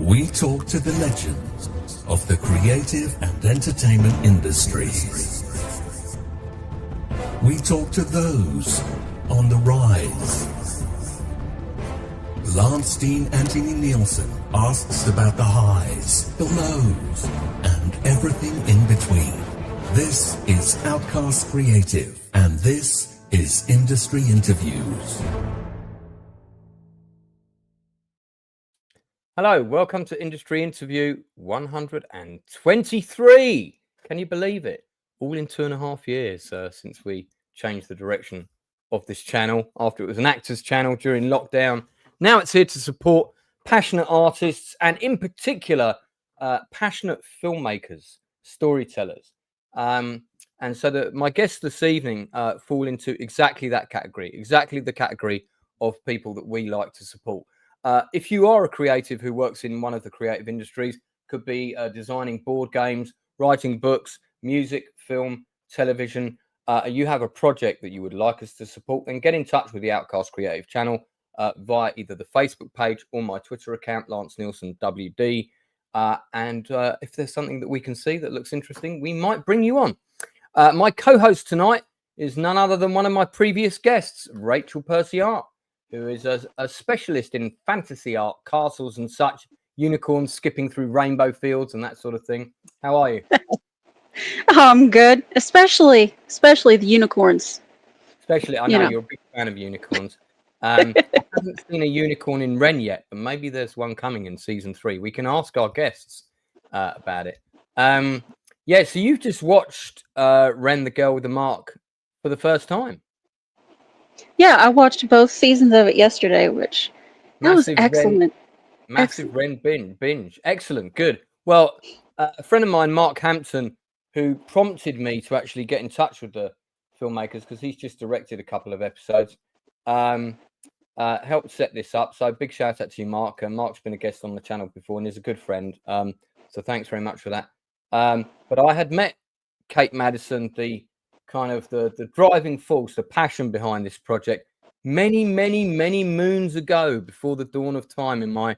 We talk to the legends of the creative and entertainment industries. We talk to those on the rise. Lance Dean Anthony Nielsen asks about the highs, the lows, and everything in between. This is Outcast Creative, and this is Industry Interviews. Hello, welcome to Industry Interview 123. Can you believe it? All in 2.5 years since we changed the direction of this channel after it was an actors channel during lockdown. Now it's here to support passionate artists and in particular passionate filmmakers, storytellers. And so my guests this evening fall into exactly that category, exactly the category of people that we like to support. If you are a creative who works in one of the creative industries, could be designing board games, writing books, music, film, television, you have a project that you would like us to support, then get in touch with the Outcast Creative channel via either the Facebook page or my Twitter account, Lance Nielsen WD. And if there's something that we can see that looks interesting, we might bring you on. My co-host tonight is none other than one of my previous guests, Rachel Percy-Art, who is a specialist in fantasy art, castles and such, unicorns skipping through rainbow fields and that sort of thing. How are you? I'm good, especially the unicorns. Especially, I know you're a big fan of unicorns. I haven't seen a unicorn in Ren yet, but maybe there's one coming in season 3. We can ask our guests about it. Yeah, so you've just watched Ren, the Girl with the Mark for the first time. Yeah, I watched both seasons of it yesterday, which that was excellent. Massive Ren binge. Excellent, good. Well, a friend of mine, Mark Hampton, who prompted me to actually get in touch with the filmmakers because he's just directed a couple of episodes, helped set this up. So big shout out to you, Mark. Mark's been a guest on the channel before and is a good friend. So thanks very much for that. But I had met Kate Madison, the kind of the driving force, the passion behind this project many moons ago, before the dawn of time in my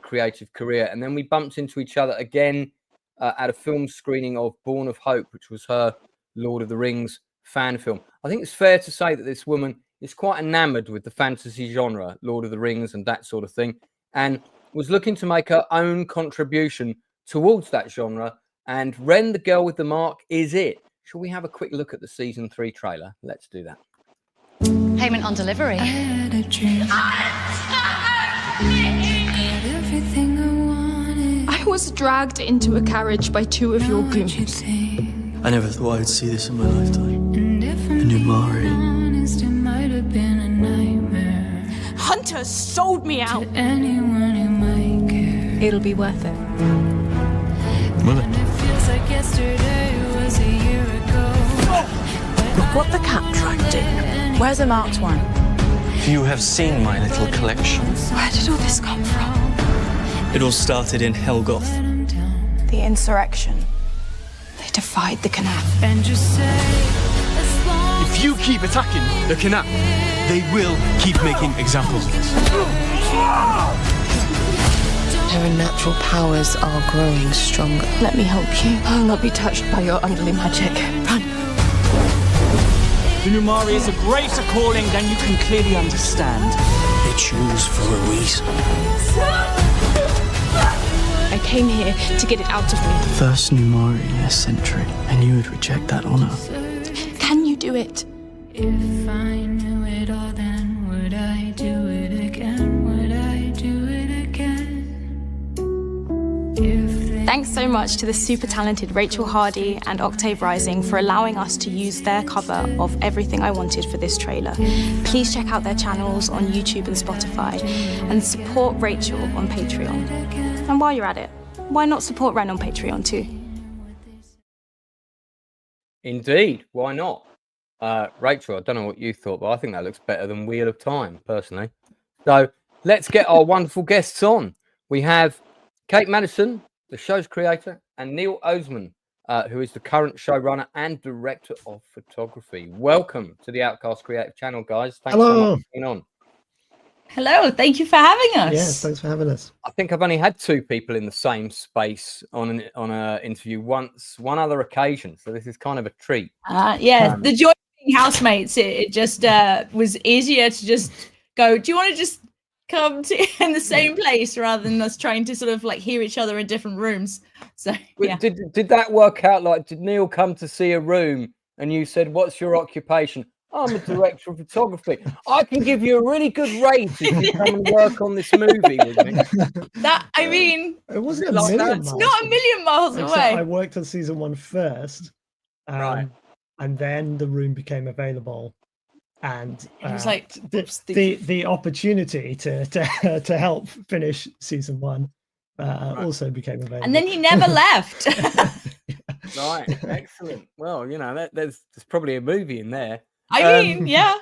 creative career. And then we bumped into each other again at a film screening of Born of Hope, which was her Lord of the Rings fan film. I think it's fair to say that this woman is quite enamored with the fantasy genre, Lord of the Rings and that sort of thing, and was looking to make her own contribution towards that genre. And Ren, the Girl with the Mark is it. Shall we have a quick look at the season 3 trailer? Let's do that. Payment on delivery. I had a dream. I was dragged into a carriage by 2 of your goons. I never thought I'd see this in my lifetime. A new Mari. Hunters sold me out. It'll be worth it. Will it? Look what the cat dragged in. Where's a marked one? You have seen my little collection. Where did all this come from? It all started in Helgoth. The insurrection. They defied the Kah'Nath. If you keep attacking the Kah'Nath, they will keep making examples of us. Her natural powers are growing stronger. Let me help you. I'll not be touched by your unholy magic. Run. The new Mari is a greater calling than you can clearly understand. They choose for a reason. I came here to get it out of me. First new Mari in a century, and you would reject that honor. Can you do it? If I knew it all, then would I do it again? Would I do it again? Thanks so much to the super talented Rachel Hardy and Octave Rising for allowing us to use their cover of Everything I Wanted for this trailer. Please check out their channels on YouTube and Spotify and support Rachel on Patreon. And while you're at it, why not support Ren on Patreon too? Indeed, why not? Rachel, I don't know what you thought, but I think that looks better than Wheel of Time, personally. So let's get our wonderful guests on. We have Kate Madison, the show's creator, and Neil Oseman, who is the current showrunner and director of photography. Welcome to the Outcast Creative channel, guys. Thanks so much for being on. Hello, thank you for having us. Yes, thanks for having us. I think I've only had 2 people in the same space on an interview once, one other occasion. So this is kind of a treat. The joy of being housemates, it just was easier to just go, do you want to just come to in the same place rather than us trying to sort of like hear each other in different rooms. So yeah. Did that work out? Like, did Neil come to see a room and you said, what's your occupation? I'm a director of photography. I can give you a really good rate if you come and work on this movie with me. That, I mean, it wasn't like it's not a million miles away. I worked on season 1 first, right, and then the room became available, and it was like the opportunity to help finish season 1 also became available. And then he never left. Right, excellent. Well, you know, there's probably a movie in there. I mean, yeah.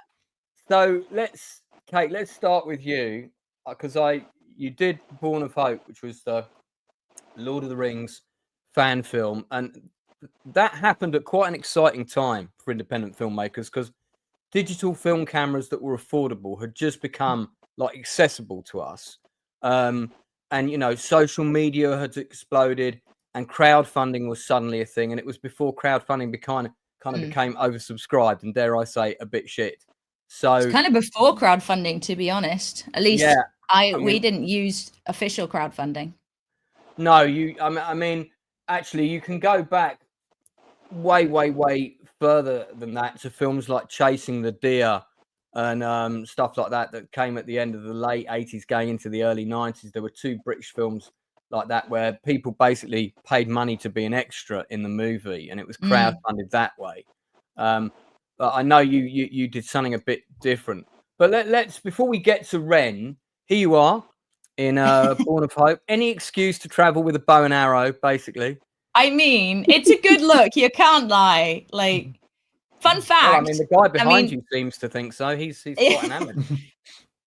So Kate, let's start with you, because you did Born of Hope, which was the Lord of the Rings fan film, and that happened at quite an exciting time for independent filmmakers, because digital film cameras that were affordable had just become like accessible to us, and you know, social media had exploded, and crowdfunding was suddenly a thing, and it was before crowdfunding became oversubscribed and, dare I say, a bit shit. So it's kind of before crowdfunding, to be honest. At least we didn't use official crowdfunding. No, I mean, actually, you can go back way further than that to films like Chasing the Deer and stuff like that came at the end of the late 80s, going into the early 90s. There were 2 British films like that where people basically paid money to be an extra in the movie, and it was crowdfunded that way. But I know you did something a bit different. But let's before we get to Ren, here you are in Born of Hope. Any excuse to travel with a bow and arrow, basically. I mean, it's a good look. You can't lie. Like, fun fact. Well, I mean, the guy behind you seems to think so. He's quite an amateur.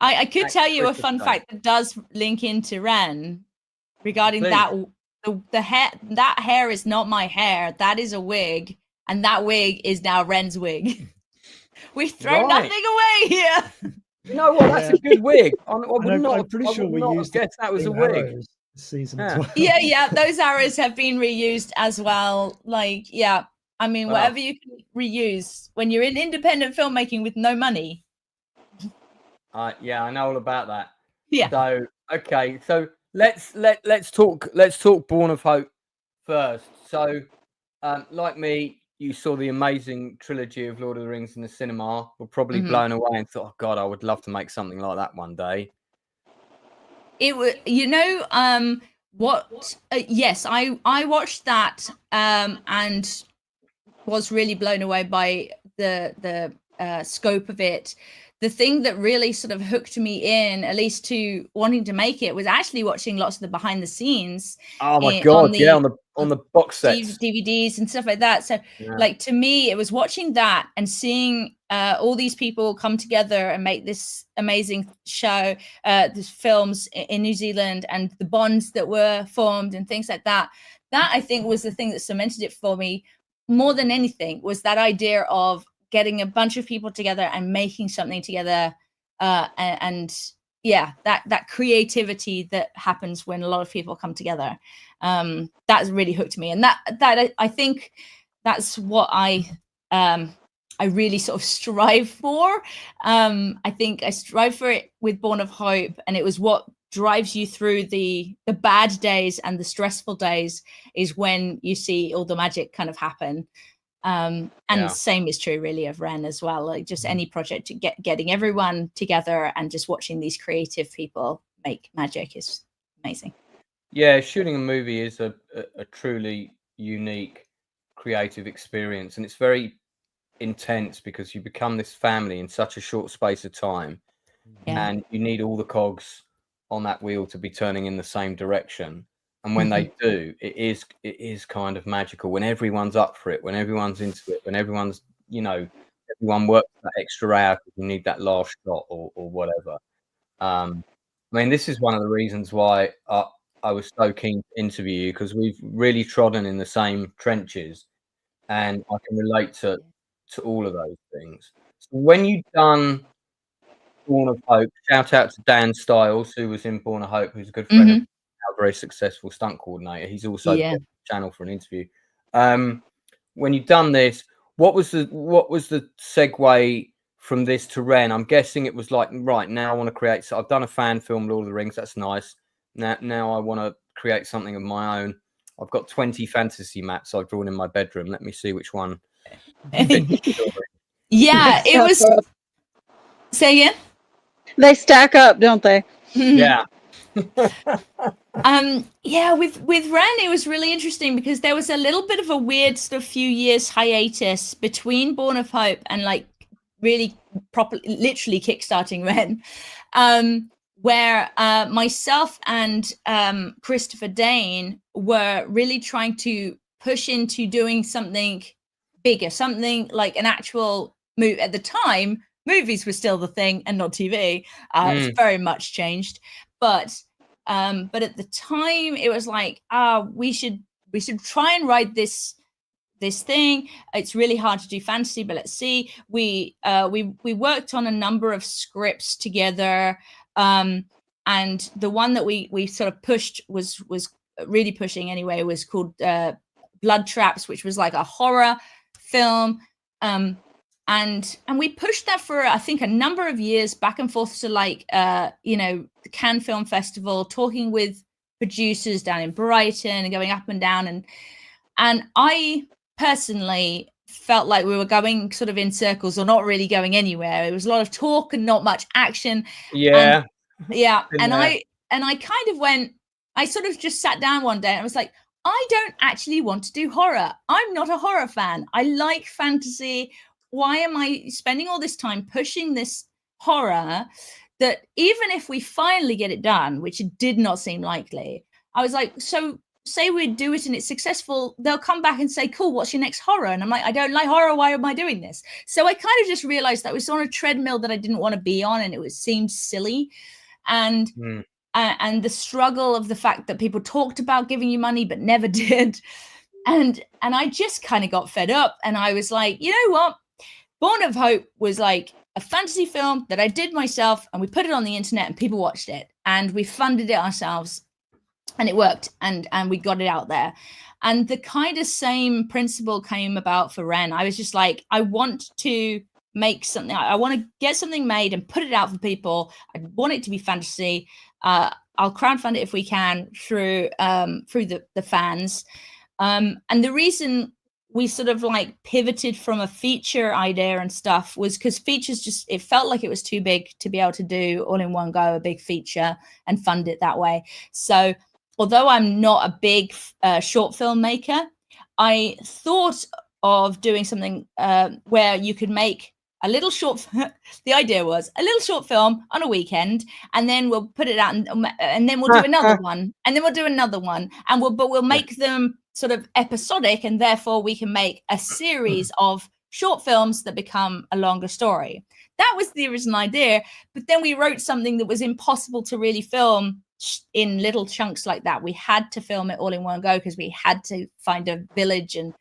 I could tell you a fun fact that does link into Ren regarding that. The hair, that hair is not my hair. That is a wig, and that wig is now Ren's wig. We've thrown nothing away here. You know what? That's a good wig. I'm pretty sure we used that was a wig. Season yeah, those arrows have been reused as well. Like, yeah, I mean, whatever you can reuse when you're in independent filmmaking with no money. Yeah, I know all about that. Yeah. So okay, so let's talk Born of Hope first. So like me, you saw the amazing trilogy of Lord of the Rings in the cinema, were probably blown away and thought, oh God, I would love to make something like that one day. It was, you know, yes, I watched that and was really blown away by the scope of it. The thing that really sort of hooked me in, at least to wanting to make it, was actually watching lots of the behind the scenes. Oh my God, on the box sets, DVDs and stuff like that. So like, to me, it was watching that and seeing all these people come together and make this amazing show, these films in New Zealand, and the bonds that were formed and things like that. That, I think, was the thing that cemented it for me more than anything, was that idea of getting a bunch of people together and making something together, and that creativity that happens when a lot of people come together. That's really hooked me, and that I think that's what I really sort of strive for. I think I strive for it with Born of Hope, and it was what drives you through the bad days and the stressful days, is when you see all the magic kind of happen. And the same is true really of Ren as well. Like, just any project, getting everyone together and just watching these creative people make magic is amazing. Yeah, shooting a movie is a truly unique creative experience, and it's very intense because you become this family in such a short space of time, and you need all the cogs on that wheel to be turning in the same direction. And when they do, it is kind of magical, when everyone's up for it, when everyone's into it, when everyone's, you know, everyone works that extra hour because you need that last shot or whatever. I mean, this is one of the reasons why I was so keen to interview you, because we've really trodden in the same trenches, and I can relate to all of those things. So when you've done Born of Hope. Shout out to Dan Stiles, who was in Born of Hope, who's a good friend of our very successful stunt coordinator. He's also got the channel for an interview. When you've done this, what was the segue from this to Ren? I'm guessing it was like, right, now I want to create. So I've done a fan film, Lord of the Rings. That's nice. Now I want to create something of my own. I've got 20 fantasy maps I've drawn in my bedroom. Let me see which one. Yeah, it was. Say again. They stack up, don't they? Yeah. Yeah, with Ren, it was really interesting because there was a little bit of a weird sort of few years hiatus between Born of Hope and like really literally kickstarting Ren, where myself and Christopher Dane were really trying to push into doing something bigger, something like an actual movie. At the time, movies were still the thing and not TV. It's very much changed, but at the time it was like, we should try and write this thing. It's really hard to do fantasy, but let's see. We worked on a number of scripts together, and the one that we sort of pushed was really pushing anyway was called Blood Traps, which was like a horror film. And we pushed that for, I think, a number of years, back and forth to like, the Cannes Film Festival, talking with producers down in Brighton and going up and down. And I personally felt like we were going sort of in circles or not really going anywhere. It was a lot of talk and not much action. Yeah. And I kind of went, I sort of just sat down one day and I was like, I don't actually want to do horror. I'm not a horror fan. I like fantasy. Why am I spending all this time pushing this horror that even if we finally get it done, which it did not seem likely, I was like, so say we do it and it's successful, they'll come back and say, cool, what's your next horror? And I'm like, I don't like horror. Why am I doing this? So I kind of just realized that I was on a treadmill that I didn't want to be on, and it seemed silly. And the struggle of the fact that people talked about giving you money but never did. And I just kind of got fed up, and I was like, you know what? Born of Hope was like a fantasy film that I did myself, and we put it on the internet and people watched it, and we funded it ourselves, and it worked, and we got it out there. And the kind of same principle came about for Ren. I was just like, I want to make something. I want to get something made and put it out for people. I want it to be fantasy. I'll crowdfund it if we can through the fans. And the reason we sort of like pivoted from a feature idea and stuff was because features it felt like it was too big to be able to do all in one go, a big feature, and fund it that way. So although I'm not a big short film maker, I thought of doing something where you could make a little short. The idea was a little short film on a weekend, and then we'll put it out, and then we'll do another one, and then we'll do another one, and we'll make them sort of episodic, and therefore we can make a series of short films that become a longer story. That was the original idea, but then we wrote something that was impossible to really film in little chunks like that. We had to film it all in one go because we had to find a village and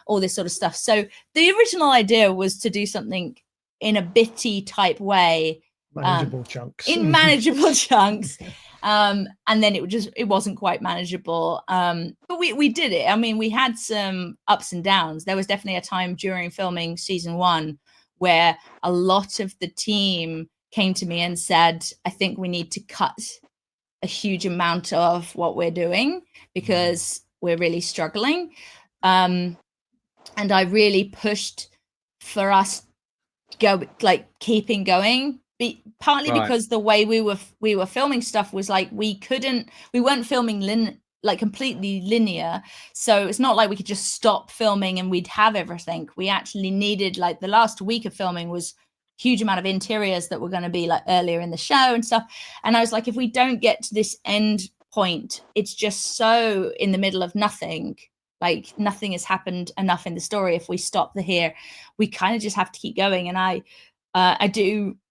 all this sort of stuff. So the original idea was to do something in a bitty type way, manageable chunks. In manageable chunks. And then it wasn't quite manageable. But we did it. I mean, we had some ups and downs. There was definitely a time during filming season 1 where a lot of the team came to me and said, I think we need to cut a huge amount of what we're doing because we're really struggling. And I really pushed for us keeping going. Partly because the way we were filming stuff was like we weren't filming completely linear, so it's not like we could just stop filming and we'd have everything. We actually needed, like, the last week of filming was huge amount of interiors that were going to be like earlier in the show and stuff, and I was like, if we don't get to this end point, it's just so in the middle of nothing. Like, nothing has happened enough in the story. If we stop here, we kind of just have to keep going. And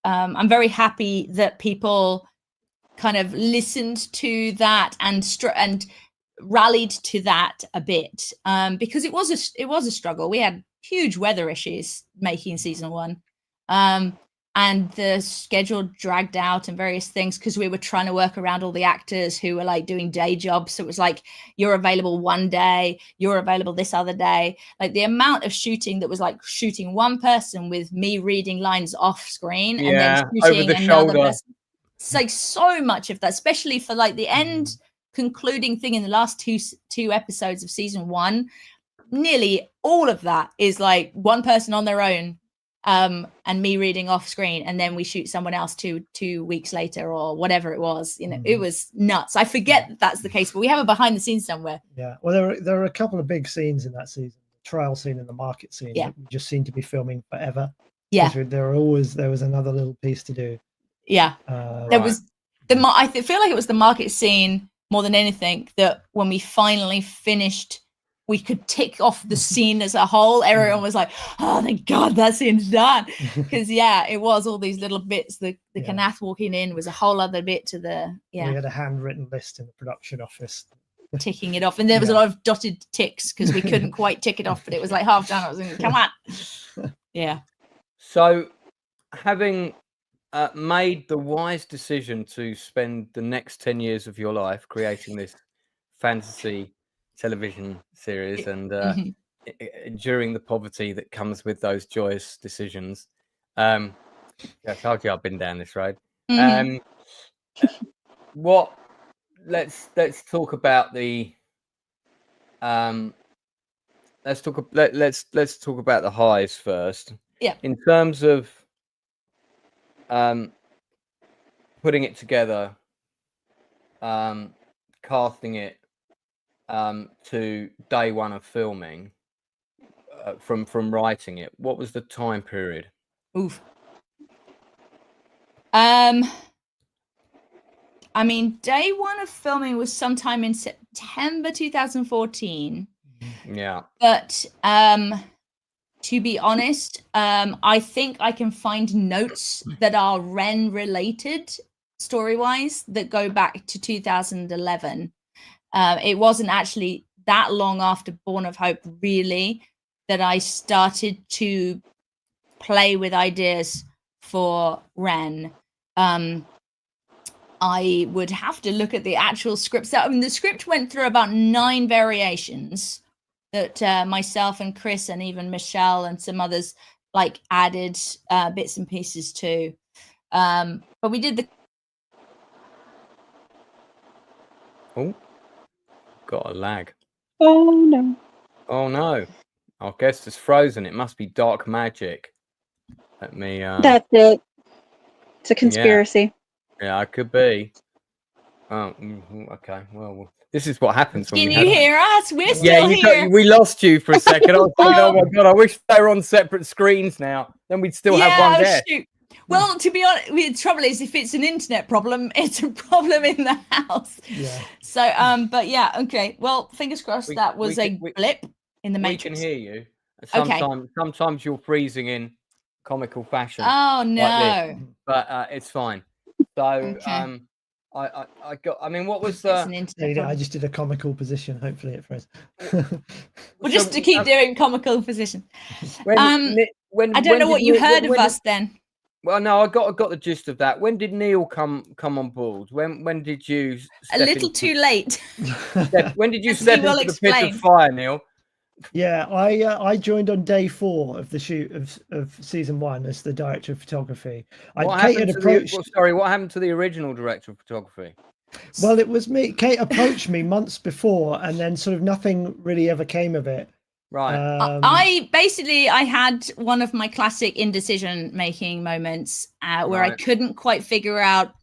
I'm very happy that people kind of listened to that and rallied to that a bit, because it was a struggle. We had huge weather issues making season 1. and the schedule dragged out and various things because we were trying to work around all the actors who were like doing day jobs. So it was like, you're available one day, you're available this other day. Like the amount of shooting that was like shooting one person with me reading lines off screen and then shooting over the another shoulder. person. It's like so much of that, especially for like the end concluding thing in the last two episodes of season 1. Nearly all of that is like one person on their own, and me reading off screen, and then we shoot someone else two weeks later or whatever it was. You know, it was nuts. I forget that that's the case, but we have a behind the scenes somewhere. Yeah, well, there are a couple of big scenes in that season: the trial scene and the market scene. Yeah, that we just seem to be filming forever. Yeah, there was another little piece to do. Yeah, there was I feel like it was the market scene more than anything that when we finally finished, we could tick off the scene as a whole. Everyone was like, oh, thank God that scene's done. Because, it was all these little bits. The Kah'Nath walking in was a whole other bit to the, We had a handwritten list in the production office. Ticking it off. And there was a lot of dotted ticks because we couldn't quite tick it off, but it was like half done. I was like, come on. Yeah. So having made the wise decision to spend the next 10 years of your life creating this fantasy television series and enduring the poverty that comes with those joyous decisions. I told you I've been down this road. Let's talk about the let's talk about the highs first. Yeah. In terms of putting it together, casting it to day one of filming, from writing it, what was the time period? Oof. I mean, day one of filming was sometime in September 2014. Yeah. But to be honest, I think I can find notes that are Ren related story-wise that go back to 2011. It wasn't actually that long after Born of Hope, really, that I started to play with ideas for Ren. I would have to look at the actual scripts. I mean, the script went through about 9 variations that myself and Chris and even Michelle and some others like added bits and pieces to. But we did the... Oh, got a lag. Oh, no. Oh, no. Our guest is frozen. It must be dark magic. Let me... That's it. It's a conspiracy. Yeah, it could be. Oh, okay. Well, this is what happens when Can you hear us? We're still here. We lost you for a second. I was thinking, oh my God, I wish they were on separate screens now. Then we'd still have one guest. Shoot. Well, to be honest, the trouble is, if it's an internet problem, it's a problem in the house. Yeah. So, but yeah, okay. Well, fingers crossed that was a blip in the Matrix. We can hear you. Sometimes you're freezing in comical fashion. Oh no! Like this, but it's fine. So, okay. I mean, what was the? I just did a comical position. Hopefully, it froze. Well, just to keep doing comical position. I don't know what you heard of us then. Well, no, I got the gist of that. When did Neil come on board? When did you? A little too late. When did you step into the pit of fire, Neil? Yeah, I joined on day 4 of the shoot of season 1 as the director of photography. What happened to the original director of photography? Well, it was me. Kate approached me months before, and then sort of nothing really ever came of it. Right. I had one of my classic indecision making moments where I couldn't quite figure out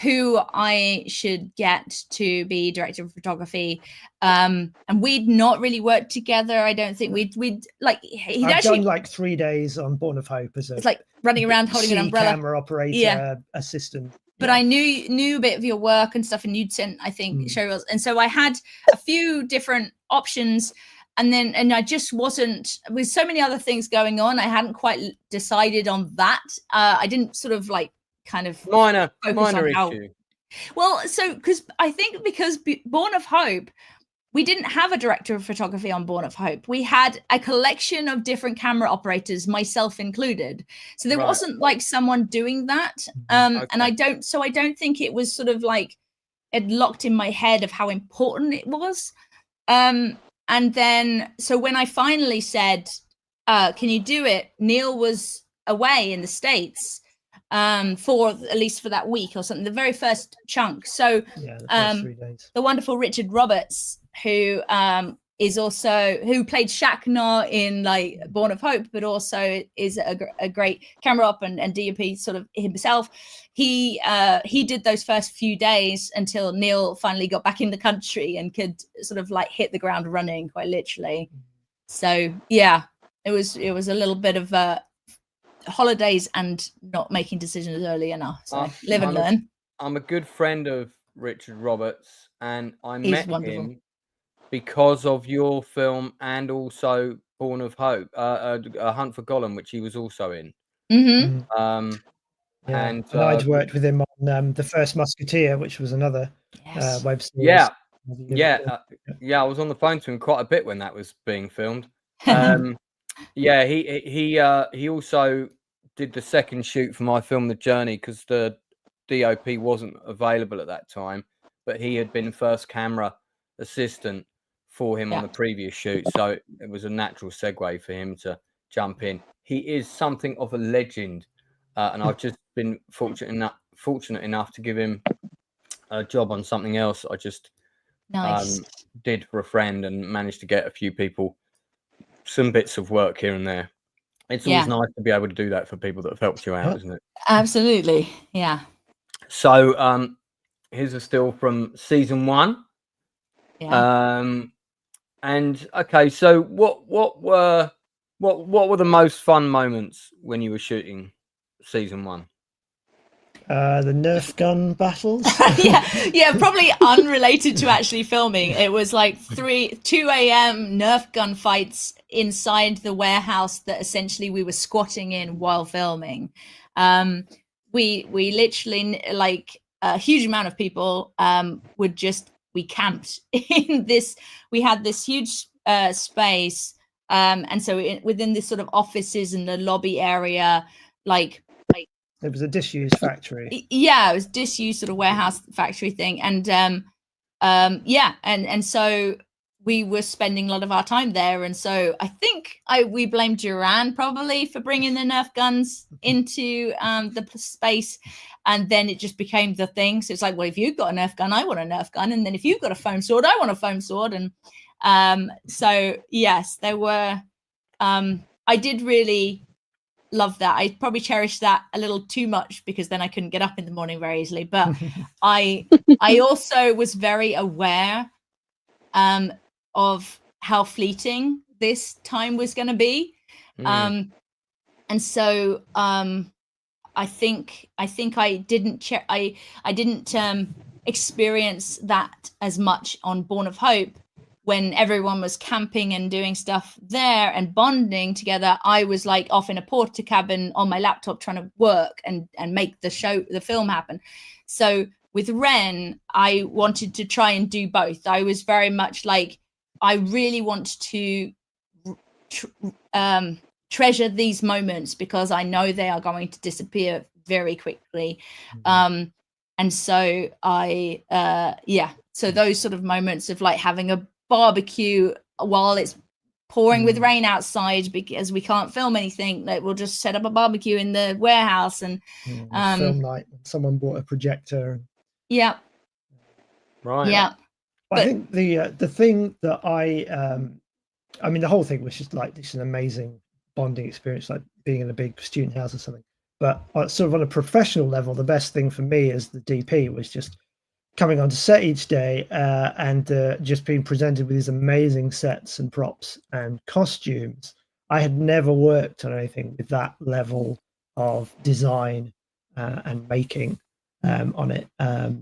who I should get to be director of photography, and we'd not really worked together. I don't think we'd like. I've done like 3 days on Born of Hope as it's like running around holding an umbrella, camera operator, assistant. But I knew a bit of your work and stuff, and you'd sent, I think, showreels, and so I had a few different options. And I just wasn't, with so many other things going on, I hadn't quite decided on that. I didn't sort of like kind of minor issue. Well, so because Born of Hope we didn't have a director of photography on Born of Hope. We had a collection of different camera operators, myself included. So there wasn't like someone doing that. And I don't think it was sort of like it locked in my head of how important it was. And then, so when I finally said, can you do it? Neil was away in the States for at least for that week or something, the very first chunk. So the first 3 days. The wonderful Richard Roberts, who is also who played Kah'Nath in like Born of Hope, but also is a great camera op and DOP sort of himself. He did those first few days until Neil finally got back in the country and could sort of like hit the ground running, quite literally. So yeah, it was a little bit of holidays and not making decisions early enough. So live and learn. I'm a good friend of Richard Roberts, and I met him because of your film and also Born of Hope, A Hunt for Gollum, which he was also in. Mm-hmm. And I'd worked with him on The First Musketeer, which was another web series. I was on the phone to him quite a bit when that was being filmed. He also did the second shoot for my film The Journey, because the DOP wasn't available at that time, but he had been first camera assistant for him on the previous shoot, so it was a natural segue for him to jump in. He is something of a legend, and I've just been fortunate enough to give him a job on something else I just did for a friend, and managed to get a few people some bits of work here and there. It's always nice to be able to do that for people that have helped you out, isn't it? Absolutely, yeah. So here's a still from season 1. And okay, so what were the most fun moments when you were shooting season 1? The Nerf gun battles. Probably unrelated to actually filming. It was like 2 a.m. Nerf gun fights inside the warehouse that essentially we were squatting in while filming. We literally, like a huge amount of people we camped in this. We had this huge space, and so within this sort of offices and the lobby area, like it was a disused factory. Yeah, it was disused sort of warehouse factory thing, and and so we were spending a lot of our time there, and so I think we blamed Duran probably for bringing the Nerf guns into the space, and then it just became the thing. So it's like, well, if you've got a Nerf gun, I want a Nerf gun, and then if you've got a foam sword, I want a foam sword, and so yes, there were. I did really love that. I probably cherished that a little too much because then I couldn't get up in the morning very easily. But I also was very aware of how fleeting this time was going to be, and so I think I didn't experience that as much on Born of Hope. When everyone was camping and doing stuff there and bonding together, I was like off in a porta cabin on my laptop trying to work and make the film happen. So with Ren, I wanted to try and do both. I was very much like, I really want to treasure these moments because I know they are going to disappear very quickly. And so so those sort of moments of like having a barbecue while it's pouring with rain outside because we can't film anything, like we'll just set up a barbecue in the warehouse and film night. Someone bought a projector. But I think the thing that I mean the whole thing was just like it's an amazing bonding experience, like being in a big student house or something, but sort of on a professional level, the best thing for me as the DP was just coming onto set each day and just being presented with these amazing sets and props and costumes. I had never worked on anything with that level of design and making on it. That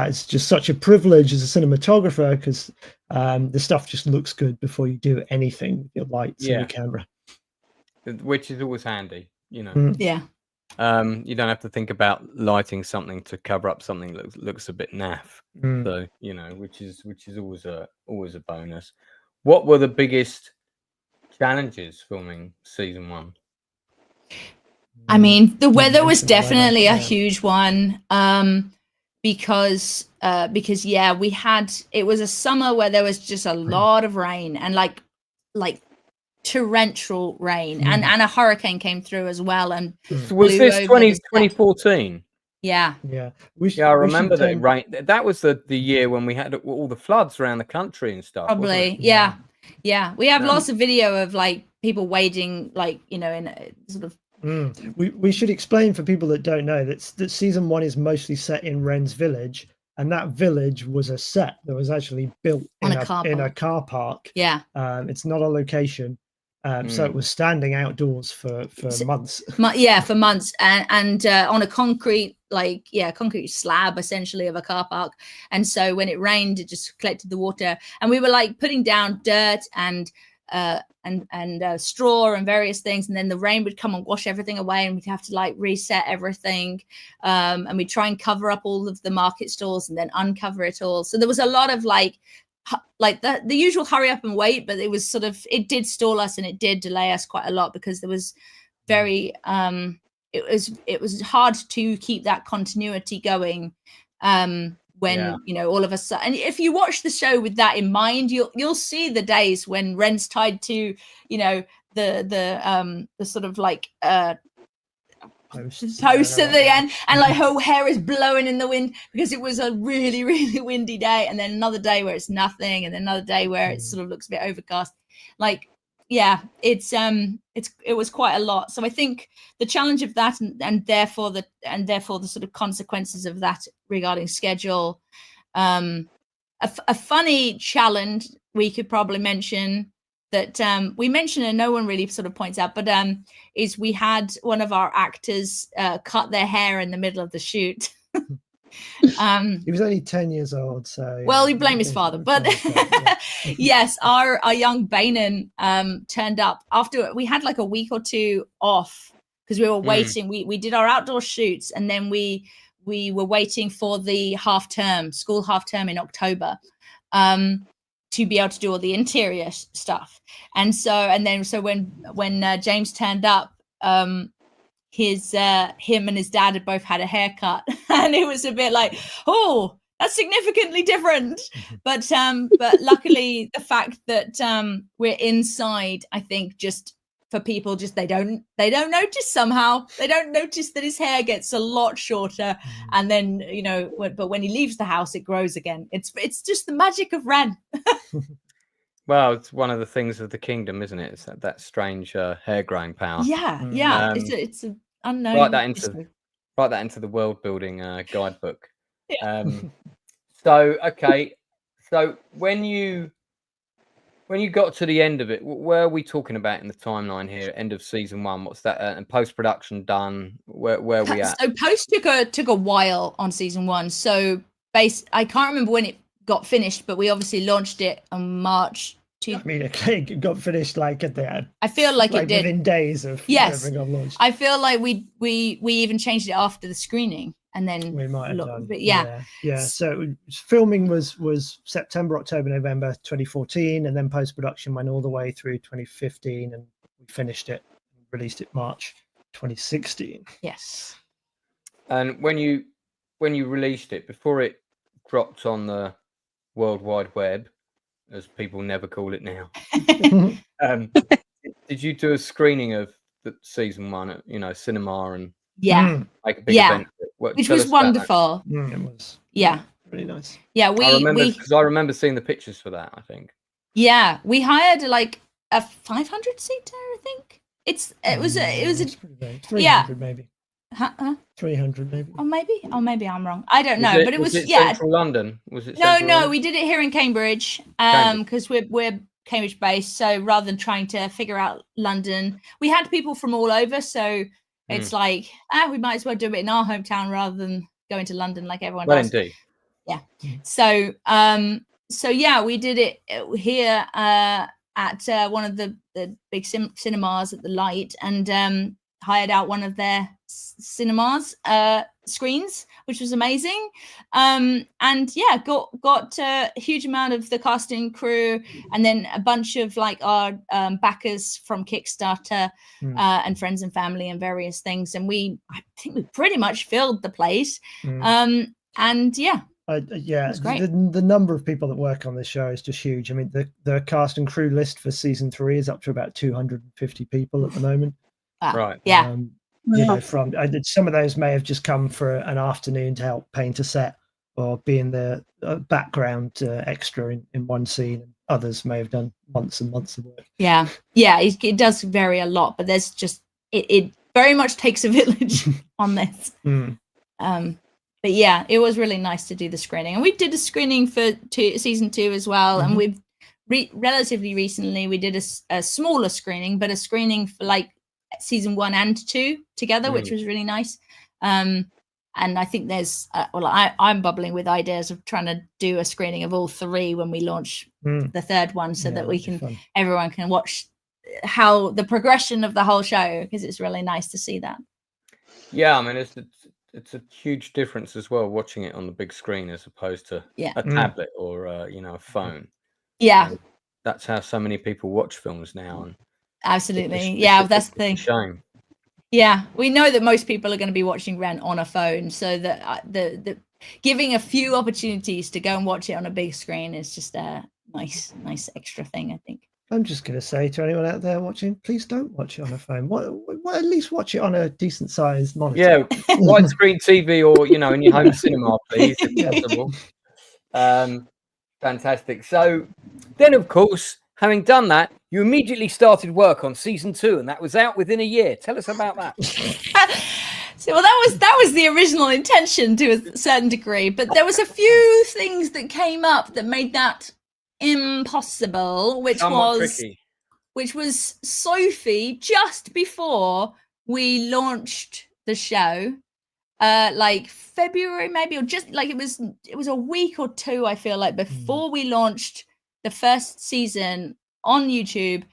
is just such a privilege as a cinematographer because the stuff just looks good before you do anything with your lights and your camera. Which is always handy, you know. Yeah. You don't have to think about lighting something to cover up something that looks a bit naff. So which is always a bonus. What were the biggest challenges filming season 1? I mean, the weather was definitely a huge one. Because it was a summer where there was just a lot of rain and like torrential rain, and a hurricane came through as well. And was this 2014? Yeah. I remember that it rained. That was the year when we had all the floods around the country and stuff. Probably, yeah. We have lots of video of like people wading, like in a sort of. We should explain for people that don't know that season 1 is mostly set in Ren's village, and that village was a set that was actually built in a car park. Yeah. It's not a location. So it was standing outdoors for months. For months, and on a concrete slab essentially of a car park. And so when it rained, it just collected the water, and we were like putting down dirt and straw and various things, and then the rain would come and wash everything away, and we'd have to like reset everything, and we'd try and cover up all of the market stalls and then uncover it all. So there was a lot of like the usual hurry up and wait, but it was it did stall us and it did delay us quite a lot, because there was very it was hard to keep that continuity going when all of a sudden. And if you watch the show with that in mind, you'll see the days when Ren's tied to the sort of like posts at the end, and like her hair is blowing in the wind because it was a really, really windy day, and then another day where it's nothing, and then another day where it sort of looks a bit overcast. Like it was quite a lot. So I think the challenge of that and therefore the sort of consequences of that regarding schedule, a funny challenge we could probably mention that we mentioned and no one really sort of points out, but is we had one of our actors cut their hair in the middle of the shoot. He was only 10 years old, so well, he blamed his father, but yes, our young Banan turned up after we had like a week or two off, because we were waiting. We did our outdoor shoots, and then we were waiting for the school half term in October, to be able to do all the interior stuff. And so when James turned up, him and his dad had both had a haircut, and it was a bit like, oh, that's significantly different. But luckily the fact that we're inside, I think just for people, just they don't notice somehow. They don't notice that his hair gets a lot shorter, and then but when he leaves the house it grows again. It's just the magic of Ren. Well, it's one of the things of the kingdom, isn't it? It's that strange hair growing power. Yeah. It's an unknown. Write that into the world building guidebook. Yeah. So when you got to the end of it, where are we talking about in the timeline here? End of season 1. What's that? And post production done? Where are we at? So post took a while on season 1. So I can't remember when it got finished, but we obviously launched it on March. I mean, it got finished like at the end. I feel like it did within days of everything got launched. I feel like we even changed it after the screening, and then we might have done. But yeah. So filming was September, October, November 2014, and then post production went all the way through 2015, and we finished it, released it March 2016. Yes. And when you released it, before it dropped on the World Wide Web, as people never call it now, did you do a screening of the season 1 at cinema and like a big event? Which was wonderful. It was really nice. Yeah, I remember seeing the pictures for that. I think we hired like a 500 seater. I think it was 300 maybe. 300 maybe. Oh, maybe I'm wrong. I don't know, but it was Central London. Was it? No, we did it here in Cambridge, because we're Cambridge based. So rather than trying to figure out London, we had people from all over. So it's like we might as well do it in our hometown rather than going to London like everyone does. Indeed. Yeah. So we did it here at one of the big cinemas at the Light, and hired out one of their cinemas screens, which was amazing. And yeah, got a huge amount of the casting crew, and then a bunch of like our backers from Kickstarter and friends and family and various things. And I think we pretty much filled the place. And yeah. Yeah, the number of people that work on this show is just huge. I mean, the cast and crew list for season 3 is up to about 250 people at the moment. Right. Yeah. You know, from some of those may have just come for an afternoon to help paint a set or be in the background extra in one scene. Others may have done months and months of work. Yeah, it does vary a lot, but there's just it very much takes a village on this. But yeah, it was really nice to do the screening, and we did a screening for season 2 as well. And we've relatively recently we did a smaller screening, but a screening for like season 1 and 2 together, which was really nice. And I think there's I'm bubbling with ideas of trying to do a screening of all 3 when we launch the 3rd one, so that we can everyone can watch how the progression of the whole show, because it's really nice to see that. Yeah, I mean it's a huge difference as well watching it on the big screen as opposed to a tablet or a phone. Yeah, that's how so many people watch films now. And absolutely, that's the thing. Shame. Yeah, we know that most people are going to be watching Ren on a phone, so that the giving a few opportunities to go and watch it on a big screen is just a nice extra thing, I think. I'm just going to say to anyone out there watching, please don't watch it on a phone. At least watch it on a decent sized monitor. Yeah, widescreen TV or in your home cinema, please, if possible. Fantastic. So then, of course, having done that, you immediately started work on season 2, and that was out within a year. Tell us about that. So, well, that was the original intention to a certain degree, but there was a few things that came up that made that impossible, which was Sophie just before we launched the show, like February maybe, or just like it was a week or 2, I feel like, before we launched the first season on YouTube.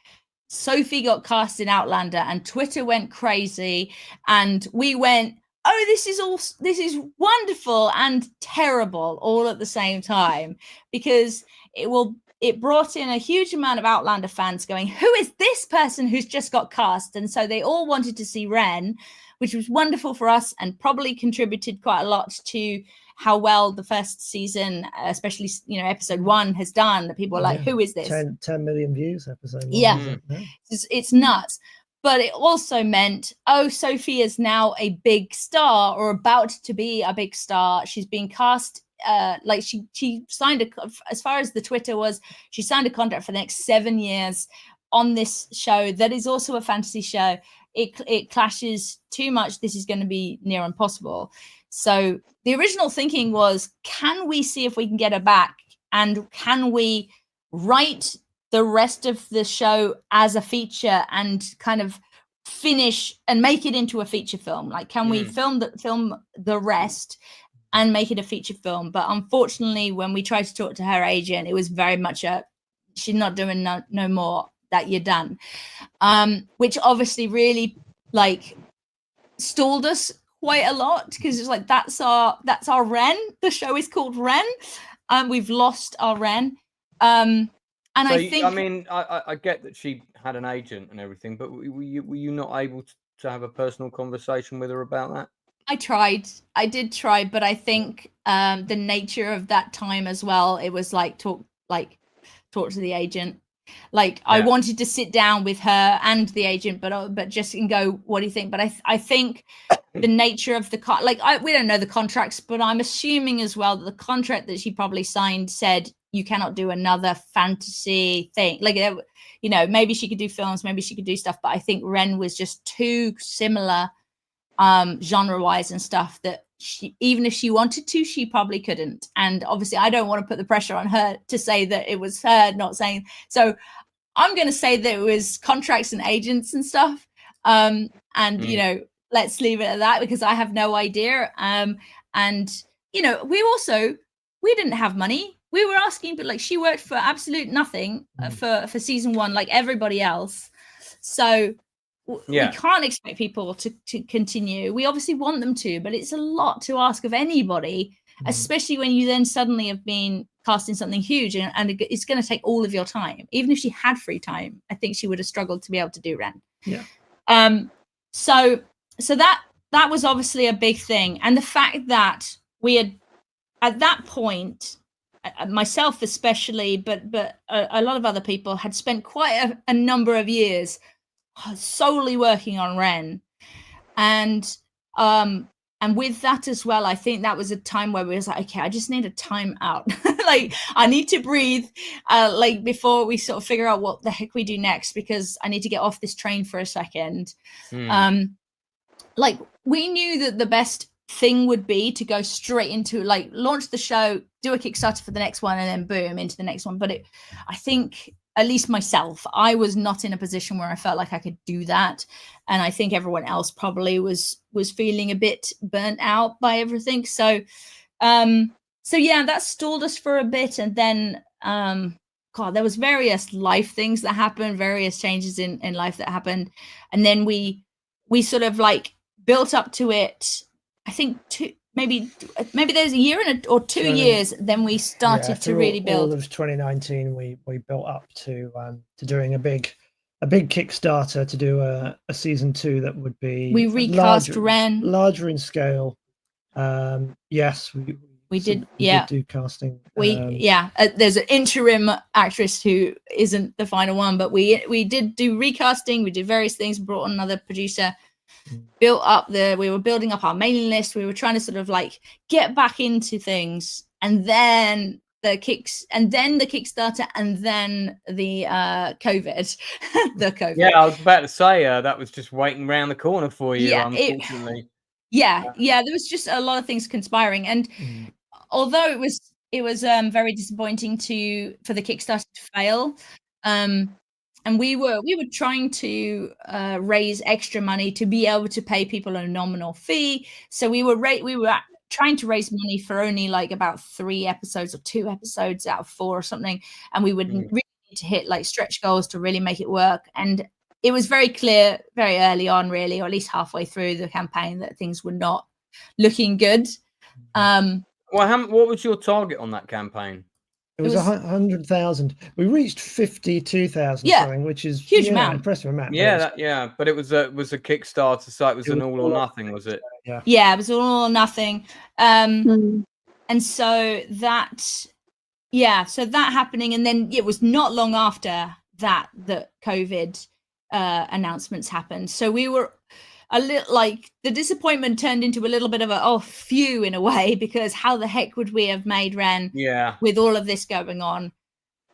Sophie got cast in Outlander, and Twitter went crazy, and we went, oh, this is wonderful and terrible all at the same time, because it brought in a huge amount of Outlander fans going, who is this person who's just got cast? And so they all wanted to see Ren, which was wonderful for us and probably contributed quite a lot to how well the first season, especially episode 1, has done. That people are like, who is this? 10 million views episode 1. Yeah, it's nuts. But it also meant, Sophie is now a big star, or about to be a big star. She's being cast. Like she signed as far as the Twitter was, she signed a contract for the next 7 years on this show that is also a fantasy show. It clashes too much. This is going to be near impossible. So the original thinking was, can we see if we can get her back, and can we write the rest of the show as a feature and kind of finish and make it into a feature film? Like, can we film the rest and make it a feature film? But unfortunately, when we tried to talk to her agent, it was very much she's not doing no more, that you're done. Which obviously really like stalled us quite a lot, because it's like, that's our Ren. The show is called Ren, and we've lost our Ren. And so I think, I mean, I get that she had an agent and everything, but were you not able to have a personal conversation with her about that? I did try, but I think the nature of that time as well, it was like talk to the agent. Like, I wanted to sit down with her and the agent, but just and go, what do you think? But I think the nature of the we don't know the contracts, but I'm assuming as well that the contract that she probably signed said you cannot do another fantasy thing. Like, maybe she could do films, maybe she could do stuff, but I think Ren was just too similar genre wise and stuff that she, even if she wanted to, she probably couldn't. And obviously I don't want to put the pressure on her to say that it was her not saying. So I'm going to say that it was contracts and agents and stuff. Let's leave it at that, because I have no idea. We didn't have money. We were asking, but like, she worked for absolute nothing for season 1, like everybody else. So we can't expect people to continue. We obviously want them to, but it's a lot to ask of anybody, especially when you then suddenly have been cast in something huge, and it's going to take all of your time. Even if she had free time, I think she would have struggled to be able to do Ren. So that was obviously a big thing, and the fact that we had at that point, myself especially, but a lot of other people had spent quite a number of years solely working on Ren, and with that as well, I think that was a time where we was like, okay, I just need a time out. Like, I need to breathe, like, before we sort of figure out what the heck we do next, because I need to get off this train for a second. Like, we knew that the best thing would be to go straight into, like, launch the show, do a Kickstarter for the next one, and then boom, into the next one. But I think, at least myself, I was not in a position where I felt like I could do that, and I think everyone else probably was feeling a bit burnt out by everything. So yeah, that stalled us for a bit, and then there was various life things that happened, various changes in life that happened, and then we sort of like built up to it. I think maybe there's a year or 2 years, then we started to really build. All of 2019, we built up to doing a big Kickstarter to do a season 2 that would be we recast Ren, larger in scale. Yes, we did do casting. There's an interim actress who isn't the final one, but we did do recasting. We did various things. Brought on another producer. We were building up our mailing list. We were trying to sort of like get back into things, and then the Kickstarter, and then the COVID. The COVID. Yeah, I was about to say that was just waiting around the corner for you. Unfortunately. There was just a lot of things conspiring, and although it was very disappointing for the Kickstarter to fail. And we were trying to raise extra money to be able to pay people a nominal fee. So we were trying to raise money for only like about 3 episodes or 2 episodes out of 4 or something. And we would really need to hit like stretch goals to really make it work. And it was very clear very early on, really, or at least halfway through the campaign, that things were not looking good. Well, what was your target on that campaign? It was 100,000. We reached 52,000 something, which is huge amount, impressive amount. But it was a Kickstarter, so it was an all or nothing, was it? Yeah, it was all or nothing. And so that happening, and then it was not long after that COVID announcements happened. So we were a little like, the disappointment turned into a little bit of a phew in a way, because how the heck would we have made Ren with all of this going on?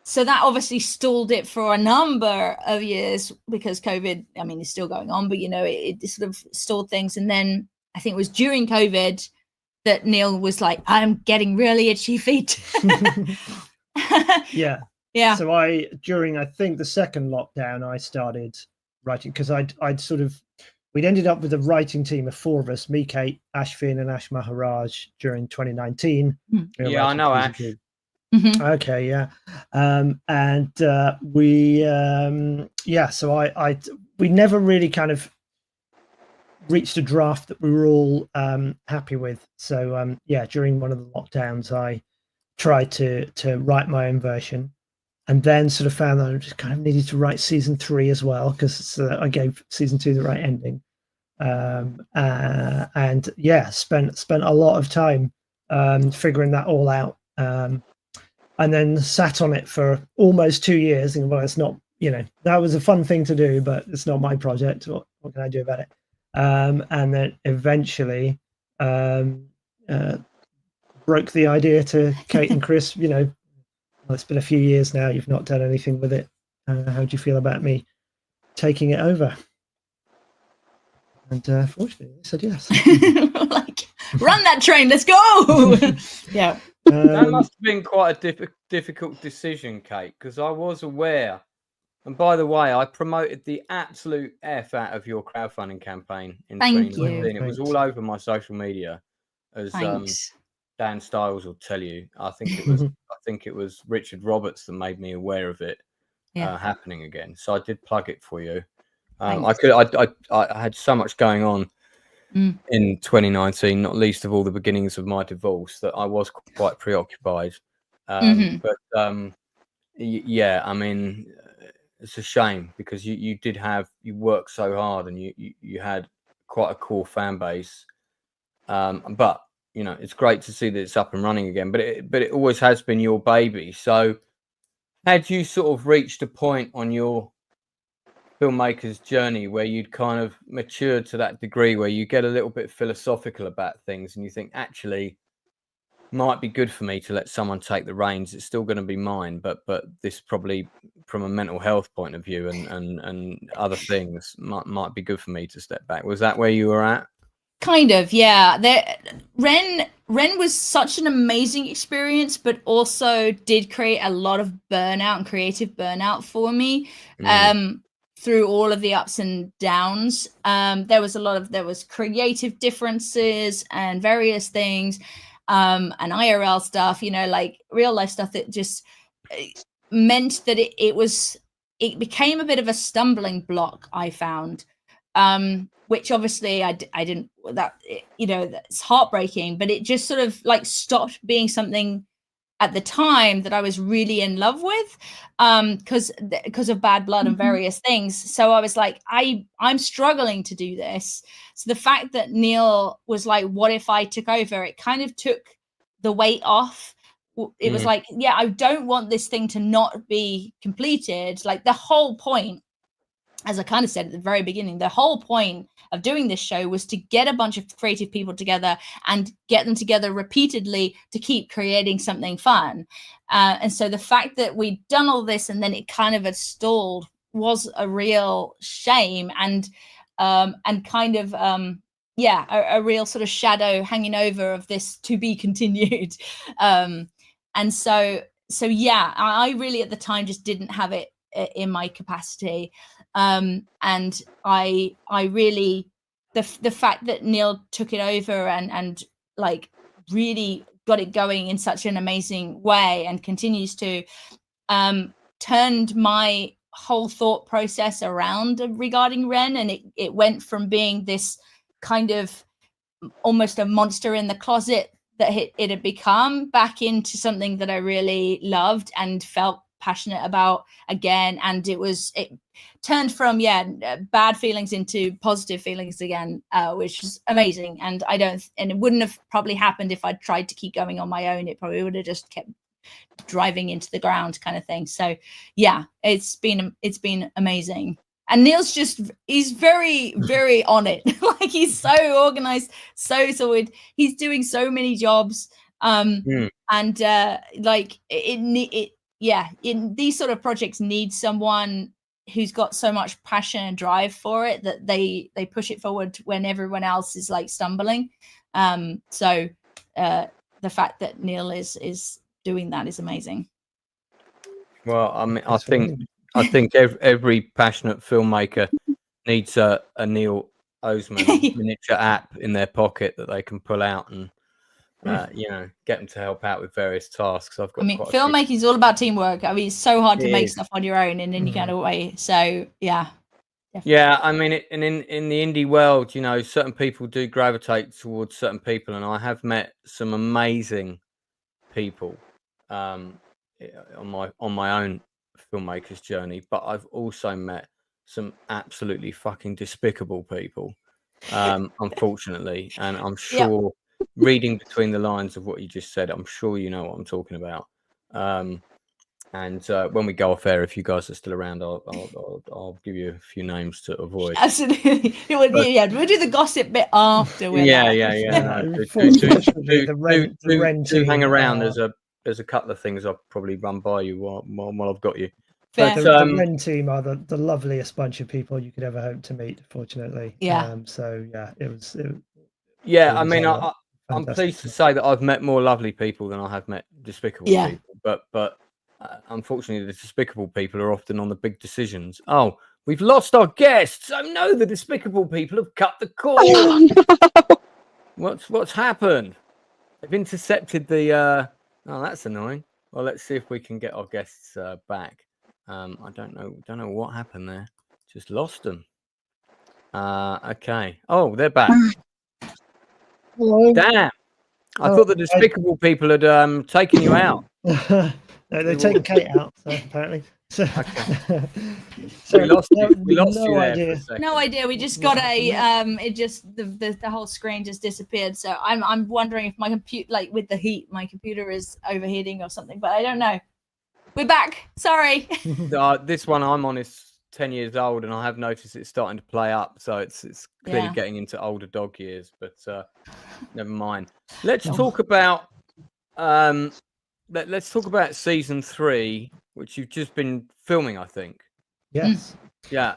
So that obviously stalled it for a number of years, because COVID, I mean, is still going on, but it sort of stalled things. And then I think it was during COVID that Neil was like, I'm getting really itchy feet. Yeah. So during I think the second lockdown, I started writing, because we'd ended up with a writing team of 4 of us, me, Kate, Ashvin, and Ash Maharaj during 2019. Yeah, I know Ash. Okay, yeah. So we never really kind of reached a draft that we were all happy with. So during one of the lockdowns, I tried to write my own version, and then sort of found that I just kind of needed to write season 3 as well, because I gave season 2 the right ending. Spent a lot of time figuring that all out, and then sat on it for almost 2 years. And well, it's not, that was a fun thing to do, but it's not my project. What can I do about it? And then eventually broke the idea to Kate and Chris. Well, it's been a few years now. You've not done anything with it. How do you feel about me taking it over? And fortunately, they said yes. Like, run that train, let's go. Yeah. That must have been quite a difficult decision, Kate, because I was aware. And by the way, I promoted the absolute F out of your crowdfunding campaign in 2019. It was all over my social media, as Dan Stiles will tell you. I think it was Richard Roberts that made me aware of it happening again. So I did plug it for you. I had so much going on Mm. in 2019, not least of all the beginnings of my divorce, that I was quite preoccupied. Mhm. But yeah, I mean, it's a shame because you worked so hard and you had quite a core fan base. But you know, it's great to see that it's up and running again. But it always has been your baby. So had you sort of reached a point on your filmmaker's journey where you'd kind of matured to that degree where you get a little bit philosophical about things and you think, actually, might be good for me to let someone take the reins? It's still going to be mine, but this probably from a mental health point of view and other things might be good for me to step back. Was that where you were at? Kind of, yeah. Ren was such an amazing experience, but also did create a lot of burnout and creative burnout for me. Through all of the ups and downs, there was creative differences and various things, and IRL stuff, you know, like real life stuff that just meant that it became a bit of a stumbling block, I found, which obviously I didn't, you know, that's heartbreaking, but it just sort of like stopped being something at the time that I was really in love with, because of bad blood and various things. So I was like, I'm struggling to do this. So the fact that Neil was like, what if I took over? It kind of took the weight off. It was like, yeah, I don't want this thing to not be completed. Like the whole point, as I kind of said at the very beginning, the whole point of doing this show was to get a bunch of creative people together and get them together repeatedly to keep creating something fun. And so the fact that we'd done all this and then it kind of had stalled was a real shame, and kind of a real sort of shadow hanging over of this to be continued. And so yeah, I really at the time just didn't have it in my capacity. And I really, the fact that Neil took it over and like really got it going in such an amazing way and continues to, turned my whole thought process around regarding Ren, and it went from being this kind of almost a monster in the closet that it had become back into something that I really loved and felt passionate about again. And it turned from bad feelings into positive feelings again, which is amazing. And it wouldn't have probably happened if I'd tried to keep going on my own. It probably would have just kept driving into the ground kind of thing. So yeah, it's been amazing. And Neil's he's very, very on it. Like he's so organized, so solid. He's doing so many jobs. And like in these sort of projects need someone who's got so much passion and drive for it that they push it forward when everyone else is like stumbling. So the fact that Neil is doing that is amazing. Well, I mean, I think every passionate filmmaker needs a Neil Oseman miniature app in their pocket that they can pull out and get them to help out with various tasks. Filmmaking is all about teamwork. I mean, it's so hard to make stuff on your own in any kind of way. So yeah. Definitely. Yeah, I mean, in the indie world, certain people do gravitate towards certain people, and I have met some amazing people on my own filmmaker's journey, but I've also met some absolutely fucking despicable people, unfortunately, and I'm sure reading between the lines of what you just said, I'm sure you know what I'm talking about. And when we go off air, if you guys are still around, I'll give you a few names to avoid. Absolutely. We'll do the gossip bit after. Do hang around. There's a couple of things I'll probably run by you while I've got you. But the Ren team are the loveliest bunch of people you could ever hope to meet, fortunately. Yeah. So yeah, it was. I mean, I'm pleased to say that I've met more lovely people than I have met despicable people. But unfortunately, the despicable people are often on the big decisions. Oh, we've lost our guests. Oh no, the despicable people have cut the cord. Oh, no. What's happened? They've intercepted the. Oh, that's annoying. Well, let's see if we can get our guests back. I don't know what happened there. Just lost them. Okay. Oh, they're back. Hello. Damn. I thought the despicable people had taken you out. No, they're taking Kate out, so apparently. So, Okay. so We lost you. We lost no you there idea. for a second. No idea. We just got a it just the whole screen just disappeared. So I'm wondering if my computer, like with the heat, my computer is overheating or something. But I don't know. We're back. Sorry. This one I'm on is 10 years old, and I have noticed it's starting to play up. So it's clearly getting into older dog years. But never mind. Let's talk about let's talk about season 3, which you've just been filming, I think. Yes. Yeah.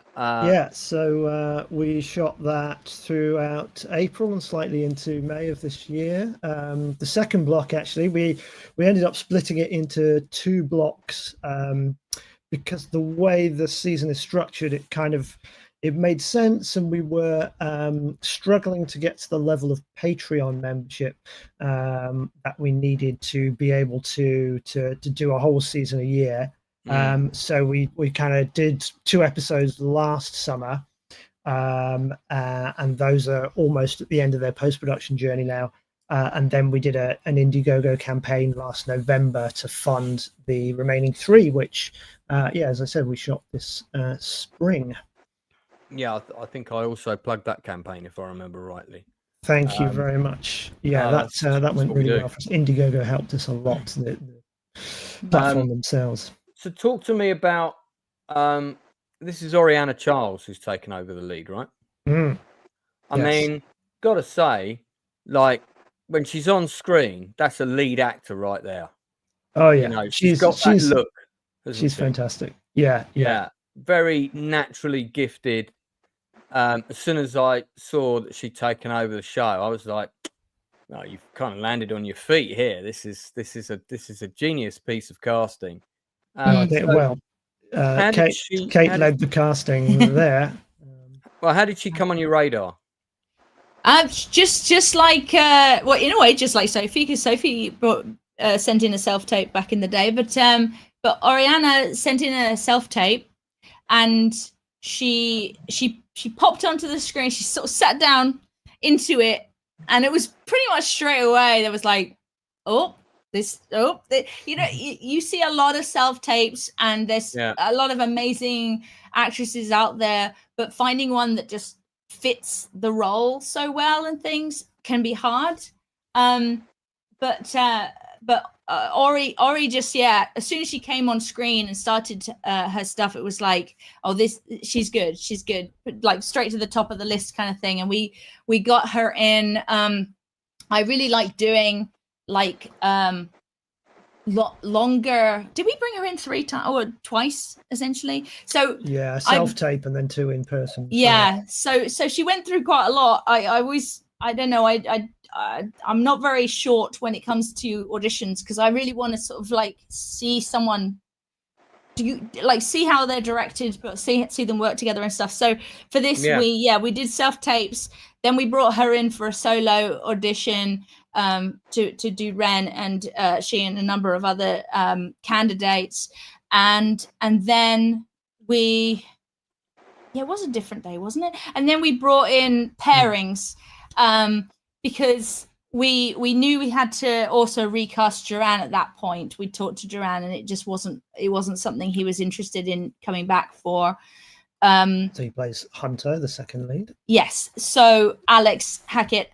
So we shot that throughout April and slightly into May of this year. The second block, actually, we ended up splitting it into 2 blocks because the way the season is structured, it made sense, and we were struggling to get to the level of Patreon membership that we needed to be able to do a whole season a year. So we kind of did 2 episodes last summer, and those are almost at the end of their post-production journey now. And then we did an Indiegogo campaign last November to fund the remaining 3, which, as I said, we shot this spring. Yeah, I think I also plugged that campaign, if I remember rightly. Thank you very much. Yeah, that went really well for us. Indiegogo helped us a lot, the platform themselves. So talk to me about, this is Oriana Charles who's taken over the lead, right? I mean, gotta say, like, when she's on screen, that's a lead actor right there. Oh, yeah. You know, she's got that look. She's fantastic. Yeah. Very naturally gifted. As soon as I saw that she'd taken over the show, I was like, "No, you've kind of landed on your feet here. This is a genius piece of casting." Kate led the casting there. Well, how did she come on your radar? Just like well, in a way, just like Sophie, because Sophie sent in a self-tape back in the day, but Oriana sent in a self-tape, and she popped onto the screen. She sort of sat down into it, and it was pretty much straight away. There was like, you see a lot of self-tapes, and there's a lot of amazing actresses out there, but finding one that just fits the role so well and things can be hard. But Ori just, as soon as she came on screen and started her stuff, it was like, she's good, like straight to the top of the list kind of thing. And we got her in. I really like doing like longer. Did we bring her in 3 times or twice essentially? So self-tape and then 2 in person. So she went through quite a lot. I don't know, I'm not very short when it comes to auditions, because I really want to sort of like see someone, see how they're directed, but see them work together and stuff. So for this, we did self-tapes. Then we brought her in for a solo audition to do Ren, and she and a number of other candidates. And then it was a different day, wasn't it? And then we brought in pairings. Because we knew we had to also recast Duran at that point. We talked to Duran, and it just wasn't something he was interested in coming back for. So he plays Hunter, the second lead. Yes. So Alex Hackett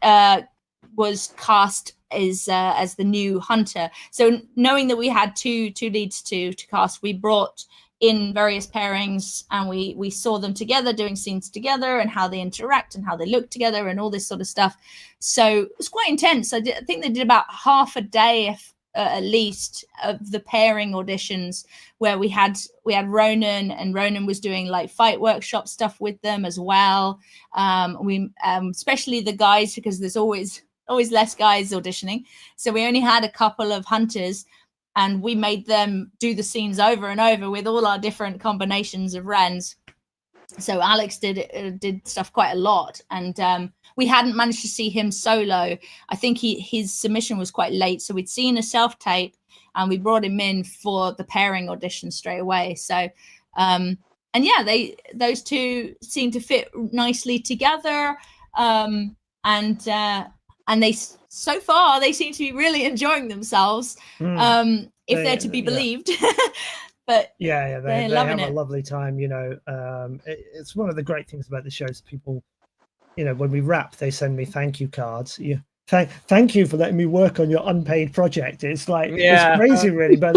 was cast as the new Hunter. So knowing that we had two leads to cast, we brought in various pairings, and we saw them together doing scenes together, and how they interact and how they look together and all this sort of stuff. So it was quite intense. I think they did about half a day at least of the pairing auditions, where we had Ronan, and Ronan was doing like fight workshop stuff with them as well. We especially the guys, because there's always less guys auditioning, so we only had a couple of hunters, and we made them do the scenes over and over with all our different combinations of Rens. So Alex did stuff quite a lot, and we hadn't managed to see him solo. I think his submission was quite late, so we'd seen a self-tape, and we brought him in for the pairing audition straight away. So yeah, those two seem to fit nicely together. And they so far they seem to be really enjoying themselves. If they're to be believed. But they loving have it. a lovely time. It's one of the great things about the shows. People, when we wrap, they send me thank you cards. Thank you for letting me work on your unpaid project. It's like it's crazy, really, but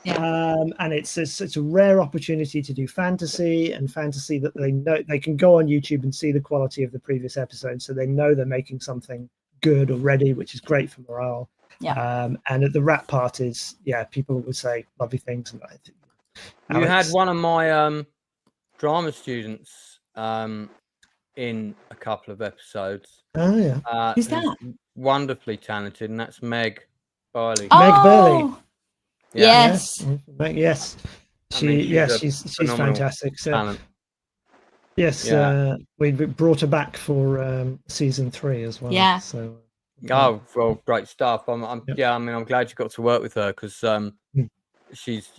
and it's a rare opportunity to do fantasy that they know they can go on YouTube and see the quality of the previous episode, so they know they're making something good already, which is great for morale. And at the wrap parties, people would say lovely things. And you had one of my drama students in a couple of episodes. Oh yeah, who's that? Wonderfully talented, and that's Meg Burley. Meg Burley. Yes. Yes. She's fantastic. So, yes, we brought her back for season 3 as well. Yeah. So. Oh well, great stuff. I'm glad you got to work with her because she's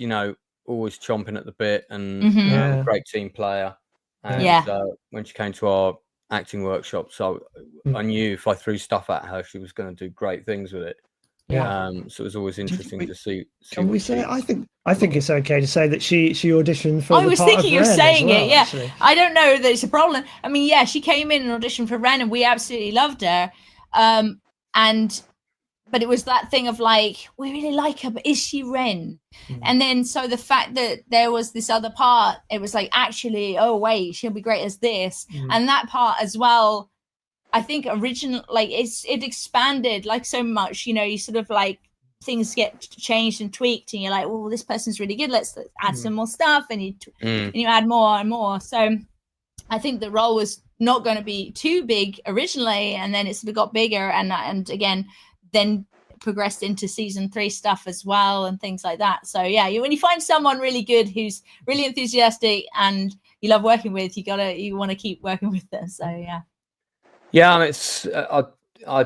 always chomping at the bit and a great team player. And when she came to our acting workshop, so I knew if I threw stuff at her, she was going to do great things with it. So it was always interesting to see. Can we say? I think it's okay to say that she auditioned for. I was thinking of saying well, it. Yeah, actually. I don't know that it's a problem. I mean, she came in and auditioned for Ren, and we absolutely loved her. But it was that thing of like, we really like her, but is she Ren? And then so the fact that there was this other part, it was like, actually, oh wait, she'll be great as this, and that part as well. I think original, like it expanded like so much, you sort of like things get changed and tweaked and you're like, well, this person's really good. Let's add some more stuff. And you add more and more. So I think the role was not going to be too big originally. And then it sort of got bigger and again, then progressed into season 3 stuff as well and things like that. So when you find someone really good, who's really enthusiastic and you love working with, you want to keep working with them. So it's I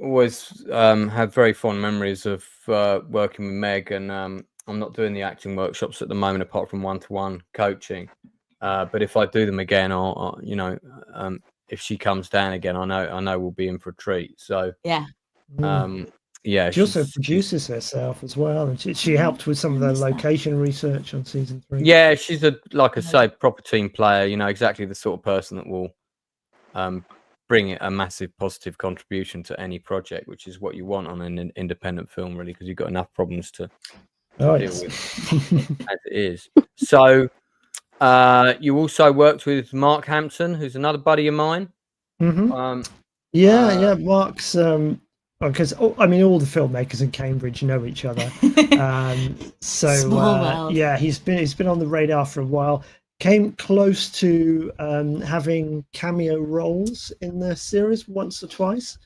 always have very fond memories of working with Meg, and I'm not doing the acting workshops at the moment apart from one-to-one coaching. But if I do them again, or if she comes down again, I know we'll be in for a treat. So she also produces herself as well, and she helped with some of the location research on season 3. Yeah, she's like I say, proper team player. Exactly the sort of person that will bring a massive positive contribution to any project, which is what you want on an independent film, really, because you've got enough problems to deal with as it is. So you also worked with Mark Hampton, who's another buddy of mine. Mark's because all the filmmakers in Cambridge know each other. He's been on the radar for a while. Came close to having cameo roles in the series once or twice,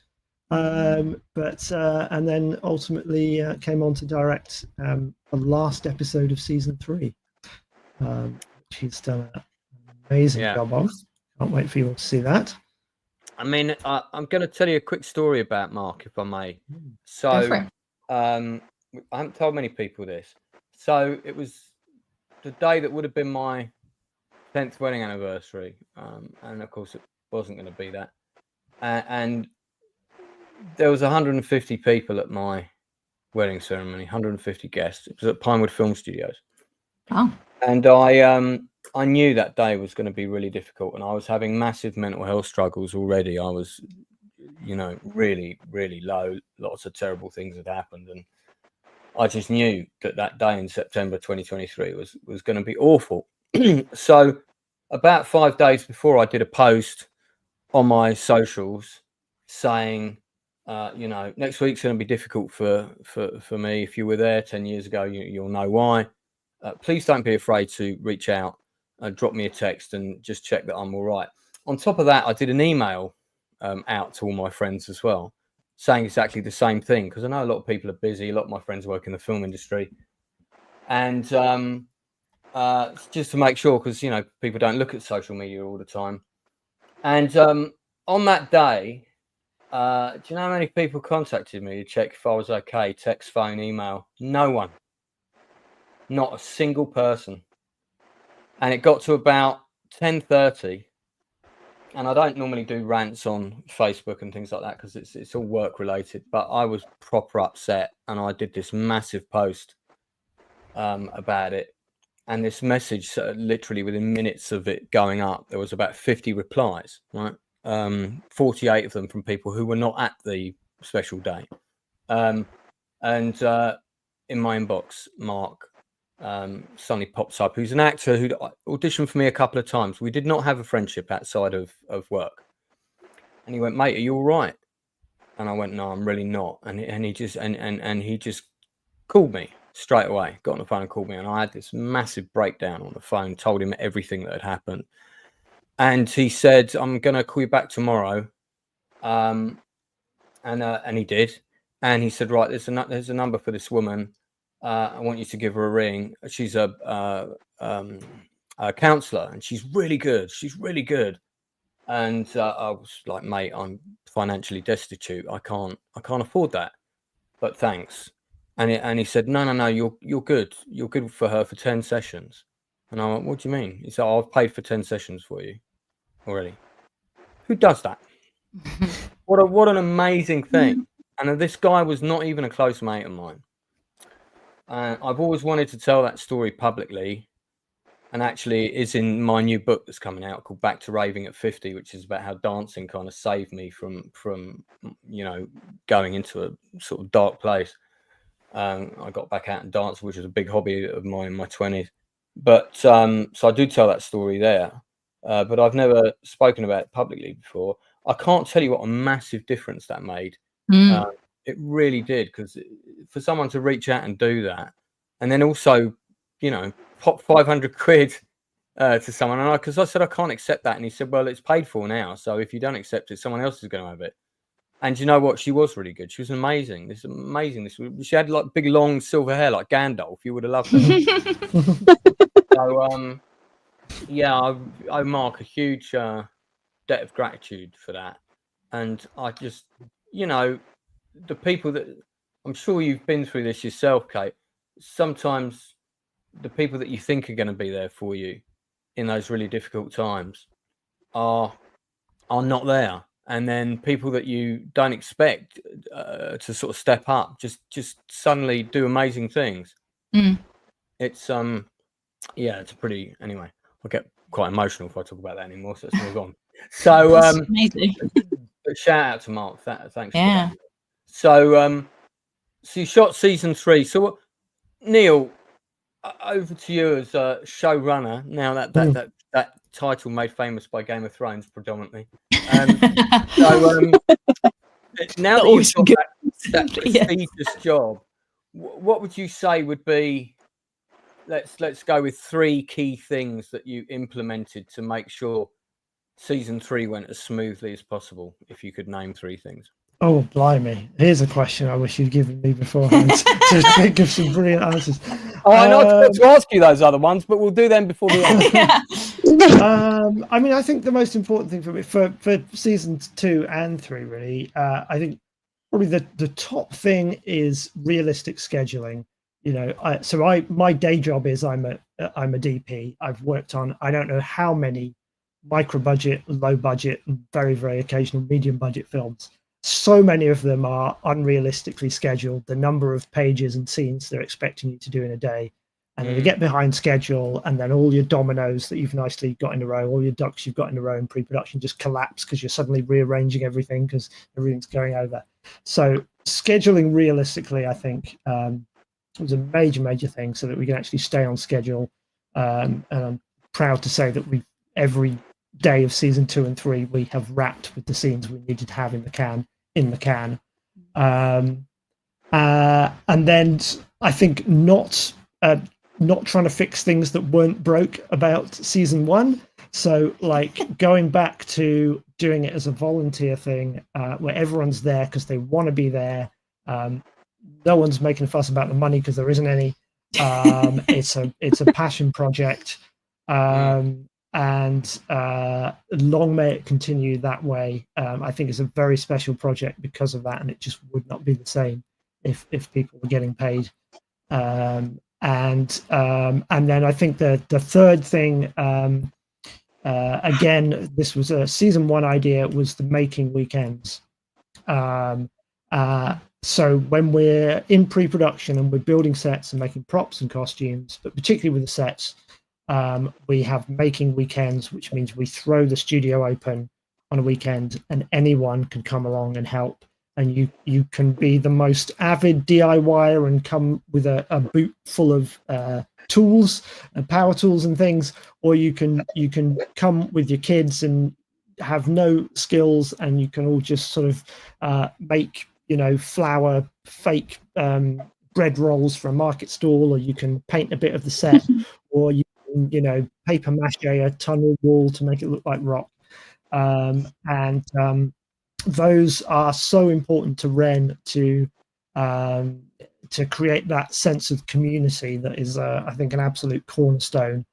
and then ultimately came on to direct the last episode of season 3. He's done an amazing job on. Can't wait for you all to see that. I mean, I'm going to tell you a quick story about Mark, if I may. So, I haven't told many people this. So it was the day that would have been my 10th wedding anniversary, and of course it wasn't going to be that, and there was 150 people at my wedding ceremony, 150 guests. It was at Pinewood Film Studios. And I knew that day was going to be really difficult, and I was having massive mental health struggles already. I was really, really low. Lots of terrible things had happened, and I just knew that day in September 2023 was going to be awful. So about 5 days before, I did a post on my socials saying, next week's going to be difficult for me. If you were there 10 years ago, you'll know why. Please don't be afraid to reach out, drop me a text and just check that I'm all right. On top of that, I did an email out to all my friends as well, saying exactly the same thing, because I know a lot of people are busy. A lot of my friends work in the film industry. And just to make sure, because people don't look at social media all the time. And on that day, do you know how many people contacted me to check if I was okay? Text, phone, email. No one. Not a single person. and it got to about 10:30, and I don't normally do rants on Facebook and things like that because it's all work related, but I was proper upset, and I did this massive post about it, and this message, literally within minutes of it going up, there was about 50 replies, right? 48 of them from people who were not at the special day, and in my inbox, Mark suddenly pops up, who's an actor who'd auditioned for me a couple of times. We did not have a friendship outside of work, and he went, "Mate, are you all right?" And I went, "No, I'm really not." And he just and he just called me straight away, got on the phone and called me, and I had this massive breakdown on the phone, told him everything that had happened, and he said, "I'm gonna call you back tomorrow," and he did, and he said, "Right, there's a number for this woman. I want you to give her a ring. She's a counselor, and she's really good. She's really good." And I was like, "Mate, I'm financially destitute. I can't afford that. But thanks." And he said, "No, you're good. You're good for her for 10 sessions." And I went, "What do you mean?" He said, "I've paid for 10 sessions for you already." Who does that? What an amazing thing. And this guy was not even a close mate of mine. I've always wanted to tell that story publicly, and actually it's in my new book that's coming out called Back to Raving at 50, which is about how dancing kind of saved me from going into a sort of dark place. I got back out and danced, which was a big hobby of mine in my 20s. But so I do tell that story there, but I've never spoken about it publicly before. I can't tell you what a massive difference that made. It really did, because for someone to reach out and do that, and then also, pop 500 quid to someone, and because I said I can't accept that, and he said, "Well, it's paid for now, so if you don't accept it, someone else is going to have it." And you know what? She was really good. She was amazing. She had like big long silver hair like Gandalf. You would have loved her. So yeah, I mark a huge debt of gratitude for that, and I just, the people that, I'm sure you've been through this yourself, Kate. Sometimes the people that you think are going to be there for you in those really difficult times are not there, and then people that you don't expect to sort of step up just suddenly do amazing things. It's it's a pretty, anyway, I'll get quite emotional if I talk about that anymore, so let's move on. So amazing. But shout out to Mark. Thanks for that. So you shot season 3. So Neil, over to you as a showrunner. Now that title made famous by Game of Thrones predominantly. So now that you've got that prestigious job, what would you say would be, let's go with 3 key things that you implemented to make sure season 3 went as smoothly as possible, if you could name 3 things? Oh, blimey. Here's a question I wish you'd given me beforehand to think of some brilliant answers. I know to ask you those other ones, but we'll do them before the end. I mean, I think the most important thing for me for seasons 2 and 3, really, I think probably the top thing is realistic scheduling. My day job is I'm a DP. I've worked on, I don't know how many micro budget, low budget, and very, very occasional medium budget films. So many of them are unrealistically scheduled, the number of pages and scenes they're expecting you to do in a day. And then you get behind schedule, and then all your dominoes that you've nicely got in a row, all your ducks you've got in a row in pre-production just collapse because you're suddenly rearranging everything because everything's going over. So scheduling realistically, I think, was a major thing so that we can actually stay on schedule. And I'm proud to say that every day of season 2 and 3 we have wrapped with the scenes we needed to have in the can. And then I think not trying to fix things that weren't broke about season 1. So like going back to doing it as a volunteer thing, where everyone's there because they want to be there. No one's making a fuss about the money because there isn't any. It's a passion project. And long may it continue that way. I think it's a very special project because of that, and it just would not be the same if people were getting paid then I think the third thing, again, this was a season 1 idea, was the making weekends. So when we're in pre-production and we're building sets and making props and costumes, but particularly with the sets, we have making weekends, which means we throw the studio open on a weekend and anyone can come along and help. And you can be the most avid DIYer and come with a boot full of tools and power tools and things, or you can come with your kids and have no skills, and you can all just sort of make, flour fake bread rolls for a market stall, or you can paint a bit of the set, or you can, paper mache a tunnel wall to make it look like rock. Those are so important to Ren to create that sense of community that is, I think, an absolute cornerstone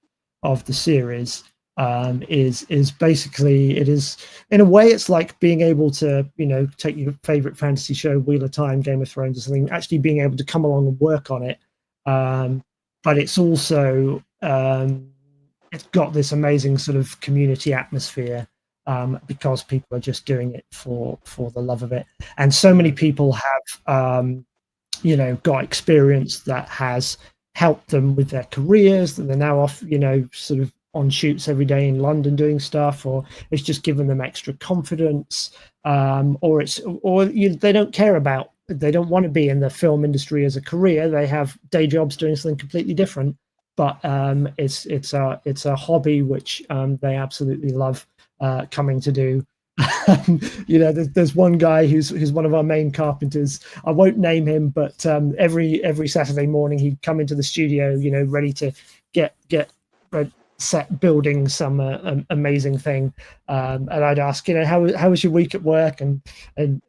of the series. Is basically, it is, in a way, it's like being able to, take your favorite fantasy show, Wheel of Time, Game of Thrones, or something, actually being able to come along and work on it. But it's also, it's got this amazing sort of community atmosphere. Because people are just doing it for the love of it, and so many people have got experience that has helped them with their careers, that they're now off sort of on shoots every day in London doing stuff, or it's just given them extra confidence, or they don't care about, they don't want to be in the film industry as a career, they have day jobs doing something completely different, but it's a hobby which they absolutely love coming to do. There's one guy who's one of our main carpenters. I won't name him, but every Saturday morning he'd come into the studio, ready to get set building some amazing thing, and I'd ask, how was your week at work, and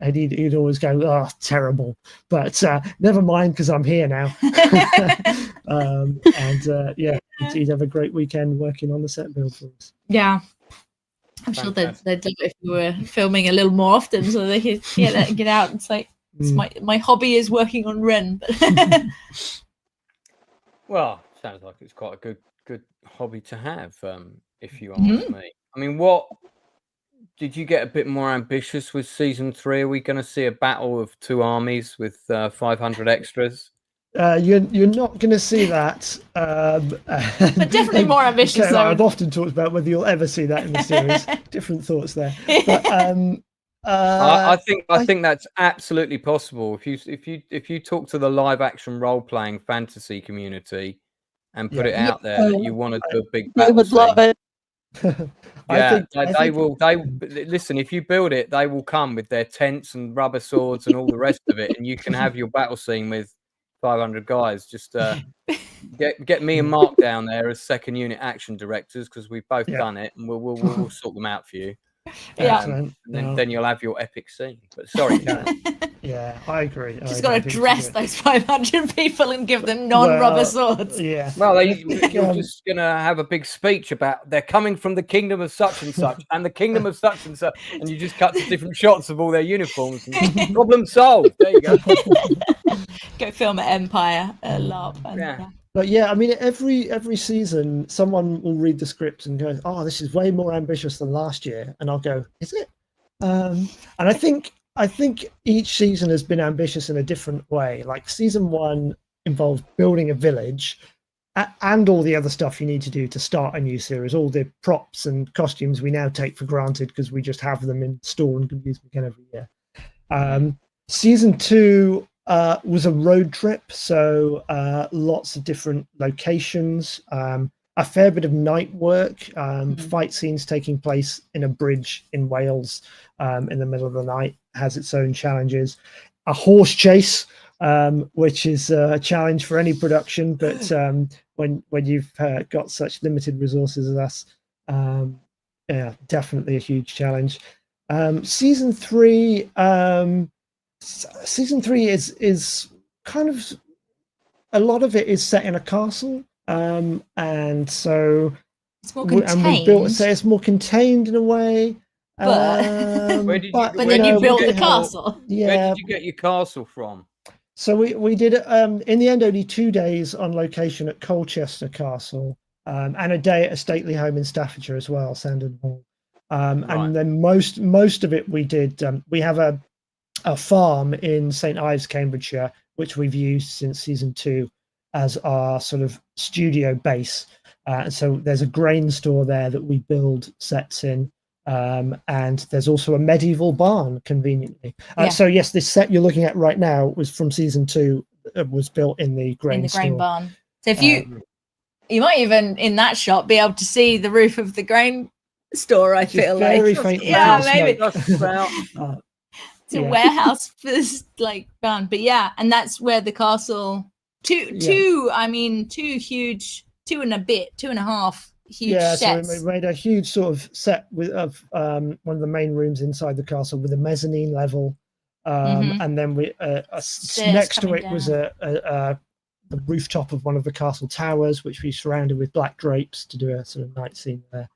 he'd always go, oh, terrible, but never mind, because I'm here now. He'd have a great weekend working on the set build for us. Yeah, I'm sure they'd love it if we were filming a little more often, so they could get out. It's like, it's my hobby is working on Ren. Well, sounds like it's quite a good hobby to have, if you ask me. I mean, what did you get a bit more ambitious with season 3? Are we going to see a battle of 2 armies with 500 extras? You're not going to see that. But definitely more ambitious. I've often talked about whether you'll ever see that in the series. Different thoughts there. But, I think that's absolutely possible. If you talk to the live action role playing fantasy community and put it out there that you want to do a big battle, they would love it. They will. Listen. If you build it, they will come with their tents and rubber swords and all the rest of it, and you can have your battle scene with 500 guys. Just get me and Mark down there as second unit action directors, because we've both done it, and we'll sort them out for you. Then you'll have your epic scene. But sorry, Karen. Yeah, I agree. Just got to dress those 500 people and give them non-rubber swords. Yeah. Well, you're just going to have a big speech about they're coming from the kingdom of such and such and the kingdom of such and such, and you just cut to different shots of all their uniforms. And problem solved. There you go. Go film at Empire, LARP. But yeah, I mean, every season, someone will read the script and go, "Oh, this is way more ambitious than last year," and I'll go, "Is it?" And I think each season has been ambitious in a different way. Like season 1 involved building a village and all the other stuff you need to do to start a new series. All the props and costumes we now take for granted because we just have them in store and can use them again every year. Season 2 was a road trip, so lots of different locations, a fair bit of night work, fight scenes taking place in a bridge in Wales in the middle of the night has its own challenges. A horse chase, which is a challenge for any production, but when you've got such limited resources as us, definitely a huge challenge. Season 3 is kind of, a lot of it is set in a castle, and so it's more contained. It's more contained in a way. But then you built the castle. Yeah. Where did you get your castle from? So we did in the end only 2 days on location at Colchester Castle, and a day at a stately home in Staffordshire as well, Sandon Hall. And then most of it we did. We have a farm in St Ives, Cambridgeshire, which we've used since season 2 as our sort of studio base. And so there's a grain store there that we build sets in. And there's also a medieval barn, conveniently. So yes, this set you're looking at right now was from season 2. It was built in the grain barn. So if you might even in that shot be able to see the roof of the grain store. I feel like maybe it's a warehouse for this barn. But and that's where the castle. Two huge, 2.5 huge sets. So we made a huge sort of set of one of the main rooms inside the castle with a mezzanine level, and then we next to it was the rooftop of one of the castle towers, which we surrounded with black drapes to do a sort of night scene there.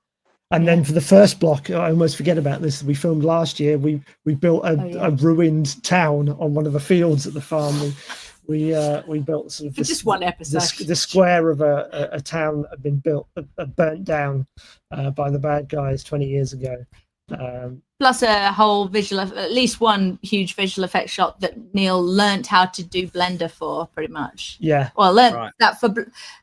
And then for the first block, I almost forget about this, we filmed last year. We built a ruined town on one of the fields at the farm. We built sort of just one episode. The square of a town that had been burnt down by the bad guys 20 years ago. Plus a whole at least one huge visual effect shot that Neil learnt how to do Blender for, pretty much. Yeah. Well,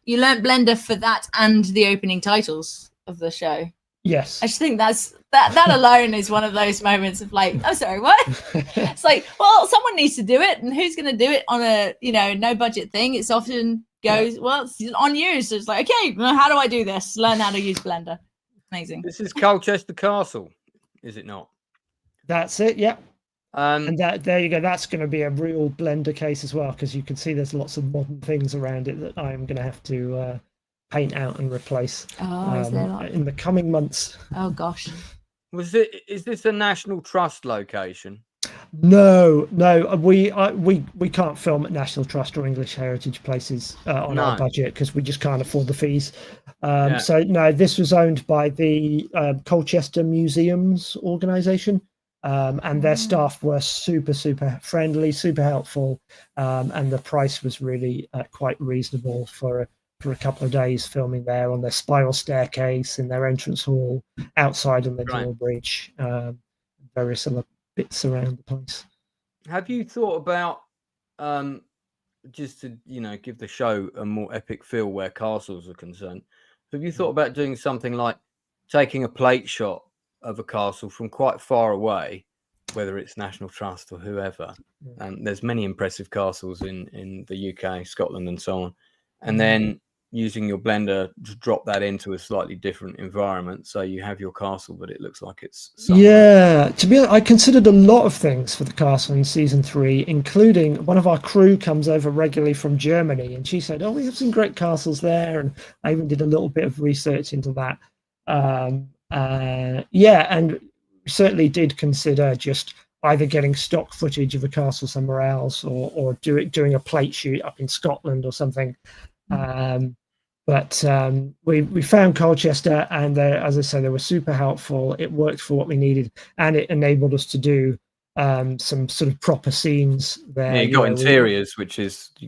you learnt Blender for that and the opening titles of the show. Yes. I just think that alone is one of those moments of I'm sorry, what? It's well, someone needs to do it, and who's going to do it on a no budget thing? It's often goes well, it's on you. So it's okay, how do I do this? Learn how to use Blender. Amazing. This is Colchester Castle, is it not? That's it. Yeah. And there you go. That's going to be a real Blender case as well, because you can see there's lots of modern things around it that I'm going to have to paint out and replace in the coming months. Oh gosh. Is this a National Trust location? No, we can't film at National Trust or English Heritage Places on our budget, because we just can't afford the fees. So no, this was owned by the Colchester Museums organisation, and their staff were super friendly, super helpful, and the price was really quite reasonable for a couple of days filming there on their spiral staircase, in their entrance hall, outside on the drawbridge, various other bits around the place. Have you thought about just to give the show a more epic feel where castles are concerned? Have you thought about doing something like taking a plate shot of a castle from quite far away, whether it's National Trust or whoever? And there's many impressive castles in the UK, Scotland, and so on, and then using your Blender to drop that into a slightly different environment, so you have your castle, but it looks like it's somewhere. Yeah, to be honest, I considered a lot of things for the castle in season 3, including one of our crew comes over regularly from Germany, and she said, we have some great castles there, and I even did a little bit of research into that. And certainly did consider just either getting stock footage of a castle somewhere else, or doing a plate shoot up in Scotland or something. But we found Colchester, and as I said, they were super helpful. It worked for what we needed, and it enabled us to do some sort of proper scenes there. Yeah, you got interiors, you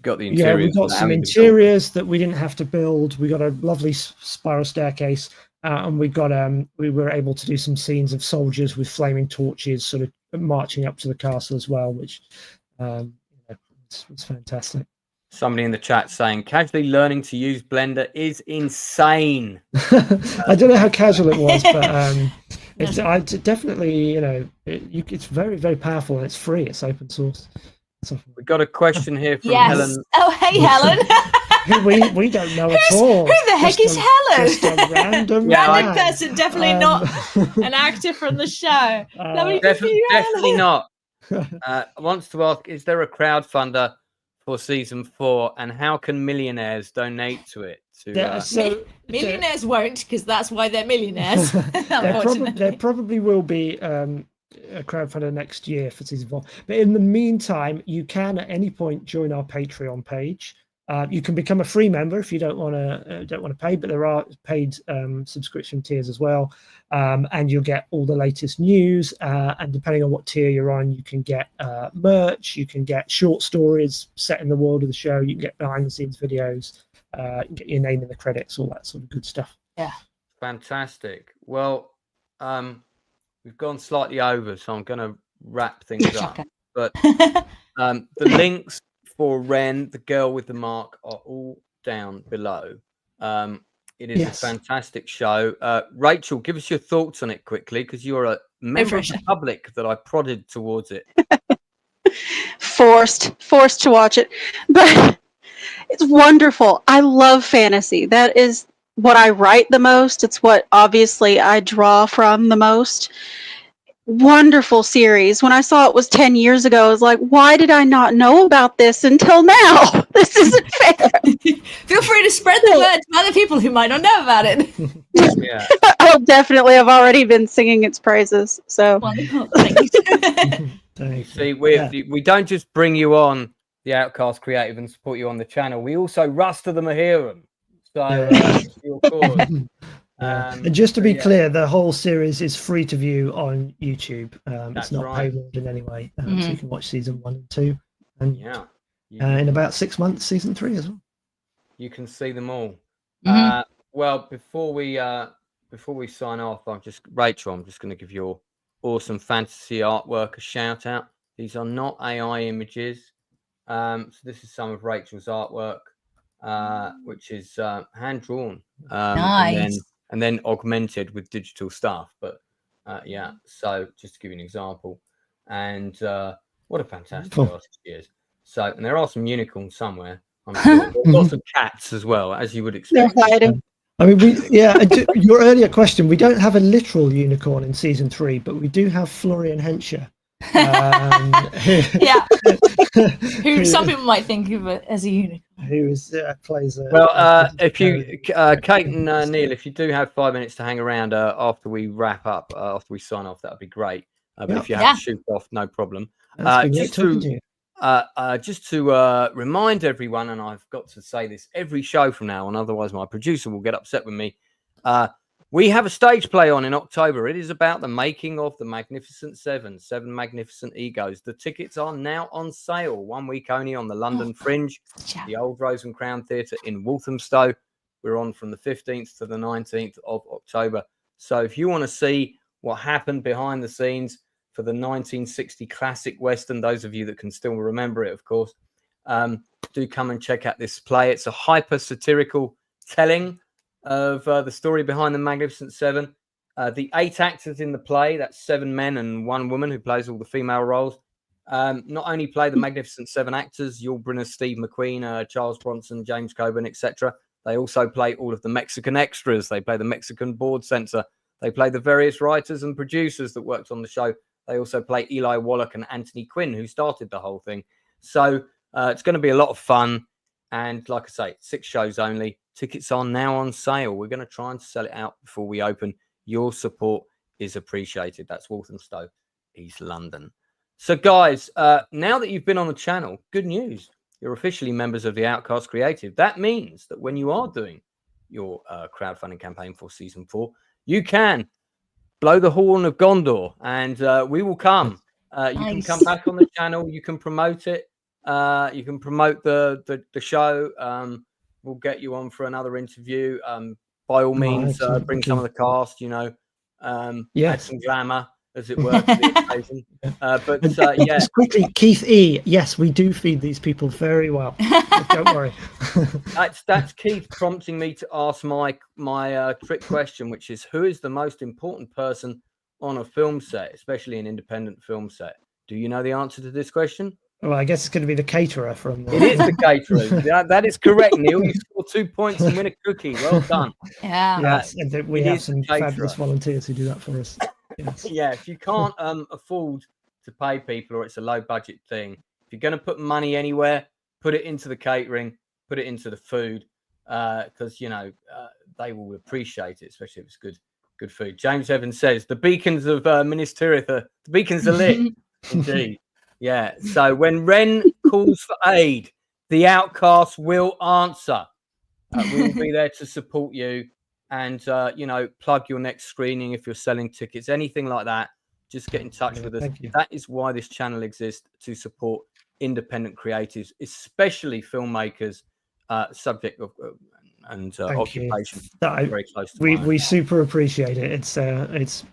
got the interiors. Yeah, we got some interiors that we didn't have to build. We got a lovely spiral staircase, and we were able to do some scenes of soldiers with flaming torches sort of marching up to the castle as well, which was fantastic. Somebody in the chat saying casually learning to use Blender is insane. I don't know how casual it was, but it's definitely, it's very, very powerful, and it's free. It's open source. We got a question here from Helen. Oh, hey, Helen. we don't know at all. Who the heck is Helen? Just a random person, definitely not an actor from the show. Definitely not. Wants to ask, is there a crowdfunder for season 4, and how can millionaires donate to it? Millionaires won't, because that's why they're millionaires. There probably will be a crowdfunder next year for season 4, but in the meantime, you can at any point join our Patreon page. You can become a free member if you don't want to pay, but there are paid subscription tiers as well, and you'll get all the latest news. And depending on what tier you're on, you can get merch, you can get short stories set in the world of the show, you can get behind the scenes videos, you can get your name in the credits, all that sort of good stuff. Yeah, fantastic. Well, we've gone slightly over, so I'm going to wrap things up. But the links for Ren, the girl with the mark, are all down below. It is a fantastic show. Rachel, give us your thoughts on it quickly, because you're a member of the public that I prodded towards it. Forced to watch it, but it's wonderful. I love fantasy. That is what I write the most. It's what obviously I draw from the most. Wonderful series. When I saw it was 10 years ago, I was like, why did I not know about this until now? This isn't fair. Feel free to spread the word to other people who might not know about it. Yeah. Oh, definitely. I've already been singing its praises. So see, we don't just bring you on the Outcast Creative and support you on the channel. We also Rasta the Mahiram. So your cause. And just to be clear, the whole series is free to view on YouTube. It's not paywalled in any way, so you can watch season 1 and 2. And in about 6 months, season 3 as well. You can see them all. Well, before we sign off, Rachel, I'm just going to give your awesome fantasy artwork a shout out. These are not AI images. So this is some of Rachel's artwork, which is hand drawn. Nice. And then augmented with digital stuff. But so just to give you an example. And what a fantastic artist she is. So, and there are some unicorns somewhere, I'm sure. Lots of cats as well, as you would expect. They're hiding. I mean, your earlier question, we don't have a literal unicorn in season 3, but we do have Florian Henscher. Who some people might think of it as a unicorn. Who plays a... Well, if you, Kate and Neil, if you do have 5 minutes to hang around after we wrap up, after we sign off, that would be great. But if you have to shoot off, no problem. Just to remind everyone, and I've got to say this every show from now on, otherwise my producer will get upset with me. We have a stage play on in October. It is about the making of the Magnificent Seven Magnificent Egos. The tickets are now on sale, 1 week only on the London Fringe, the Old Rose and Crown Theatre in Walthamstow. We're on from the 15th to the 19th of October. So if you want to see what happened behind the scenes for the 1960 classic Western, those of you that can still remember it, of course, do come and check out this play. It's a hyper-satirical telling of the story behind the Magnificent Seven. The 8 actors in the play, that's 7 men and 1 woman who plays all the female roles, not only play the Magnificent Seven actors, Yul Brynner, Steve McQueen, Charles Bronson, James Coburn, etc. They also play all of the Mexican extras. They play the Mexican board censor. They play the various writers and producers that worked on the show. They also play Eli Wallach and Anthony Quinn, who started the whole thing. So it's going to be a lot of fun. And like I say, 6 shows only. Tickets are now on sale. We're going to try and sell it out before we open. Your support is appreciated. That's Walthamstow, East London. So guys, now that you've been on the channel, good news. You're officially members of the Outcast Creative. That means that when you are doing your crowdfunding campaign for season 4, you can blow the horn of Gondor and we will come. You can come back on the channel. You can promote it. You can promote the show. We'll get you on for another interview. By all means, bring some of the cast, add some glamour, as it were, to the occasion. Just quickly, Keith E. Yes, we do feed these people very well. Don't worry. That's Keith prompting me to ask my trick question, which is, who is the most important person on a film set, especially an independent film set? Do you know the answer to this question? Well, I guess it's going to be the caterer from the... It is the caterer. That is correct, Neil. You score 2 points and win a cookie. Well done. Yes, and we have some fabulous volunteers who do that for us. Yes. Yeah, if you can't afford to pay people, or it's a low budget thing, if you're going to put money anywhere, put it into the catering, put it into the food, because they will appreciate it, especially if it's good food. James Evans says the beacons of Minas Tirith, the beacons are lit. Indeed. Yeah. So when Ren calls for aid, the outcasts will answer. We will be there to support you and, you know, plug your next screening if you're selling tickets, anything like that. Just get in touch with us. That is why this channel exists, to support independent creatives, especially filmmakers, subject of and occupation. Very close to we super appreciate it. It's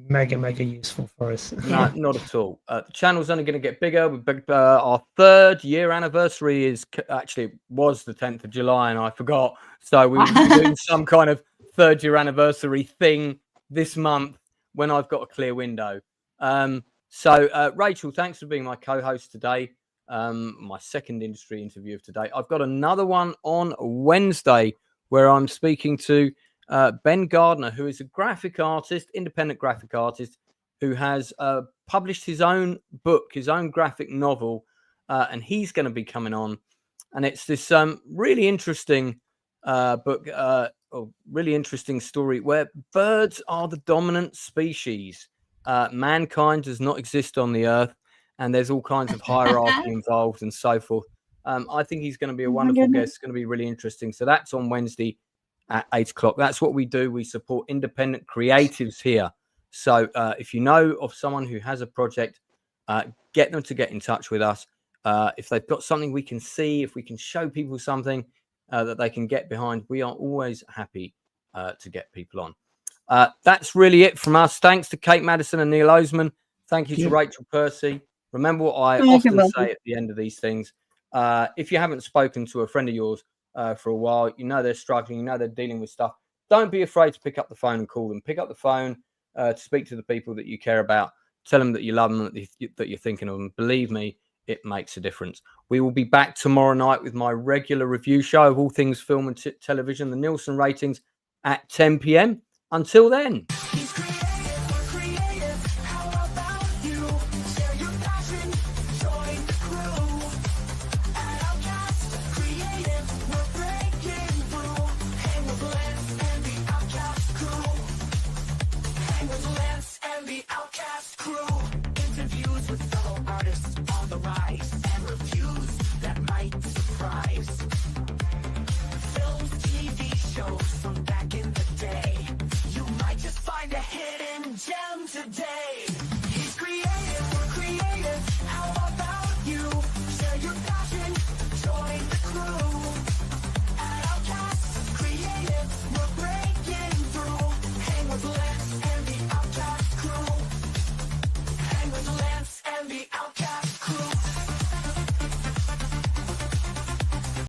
mega useful for us. No, not at all. The channel's only going to get bigger. Our 3rd year anniversary is was the 10th of July, and I forgot. So we will be doing some kind of 3rd year anniversary thing this month when I've got a clear window. So Rachel, thanks for being my co-host today. My 2nd industry interview of today. I've got another one on Wednesday where I'm speaking to Ben Gardner, who is a graphic artist, independent graphic artist, who has published his own book, his own graphic novel, and he's going to be coming on. And it's this really interesting book, really interesting story where birds are the dominant species. Mankind does not exist on the earth, and there's all kinds of hierarchy involved and so forth. I think he's going to be a wonderful guest. It's going to be really interesting. So that's on Wednesday at 8 o'clock. That's what we do. We support independent creatives here. So if you know of someone who has a project, get them to get in touch with us. If they've got something we can see, if we can show people something that they can get behind, we are always happy to get people on. That's really it from us. Thanks to Kate Madison and Neil Oseman. Thank you to Rachel Percy. Remember what I often say at the end of these things. If you haven't spoken to a friend of yours for a while, you know they're struggling, you know they're dealing with stuff, don't be afraid to pick up the phone and call them. Pick up the phone to speak to the people that you care about. Tell them that you love them, that you're thinking of them. Believe me, it makes a difference. We will be back tomorrow night with my regular review show of all things film and television, the Nielsen ratings, at 10 p.m. Until then. Interviews with fellow artists on the rise, and reviews that might surprise. Films, TV shows from back in the day. You might just find a hidden gem today.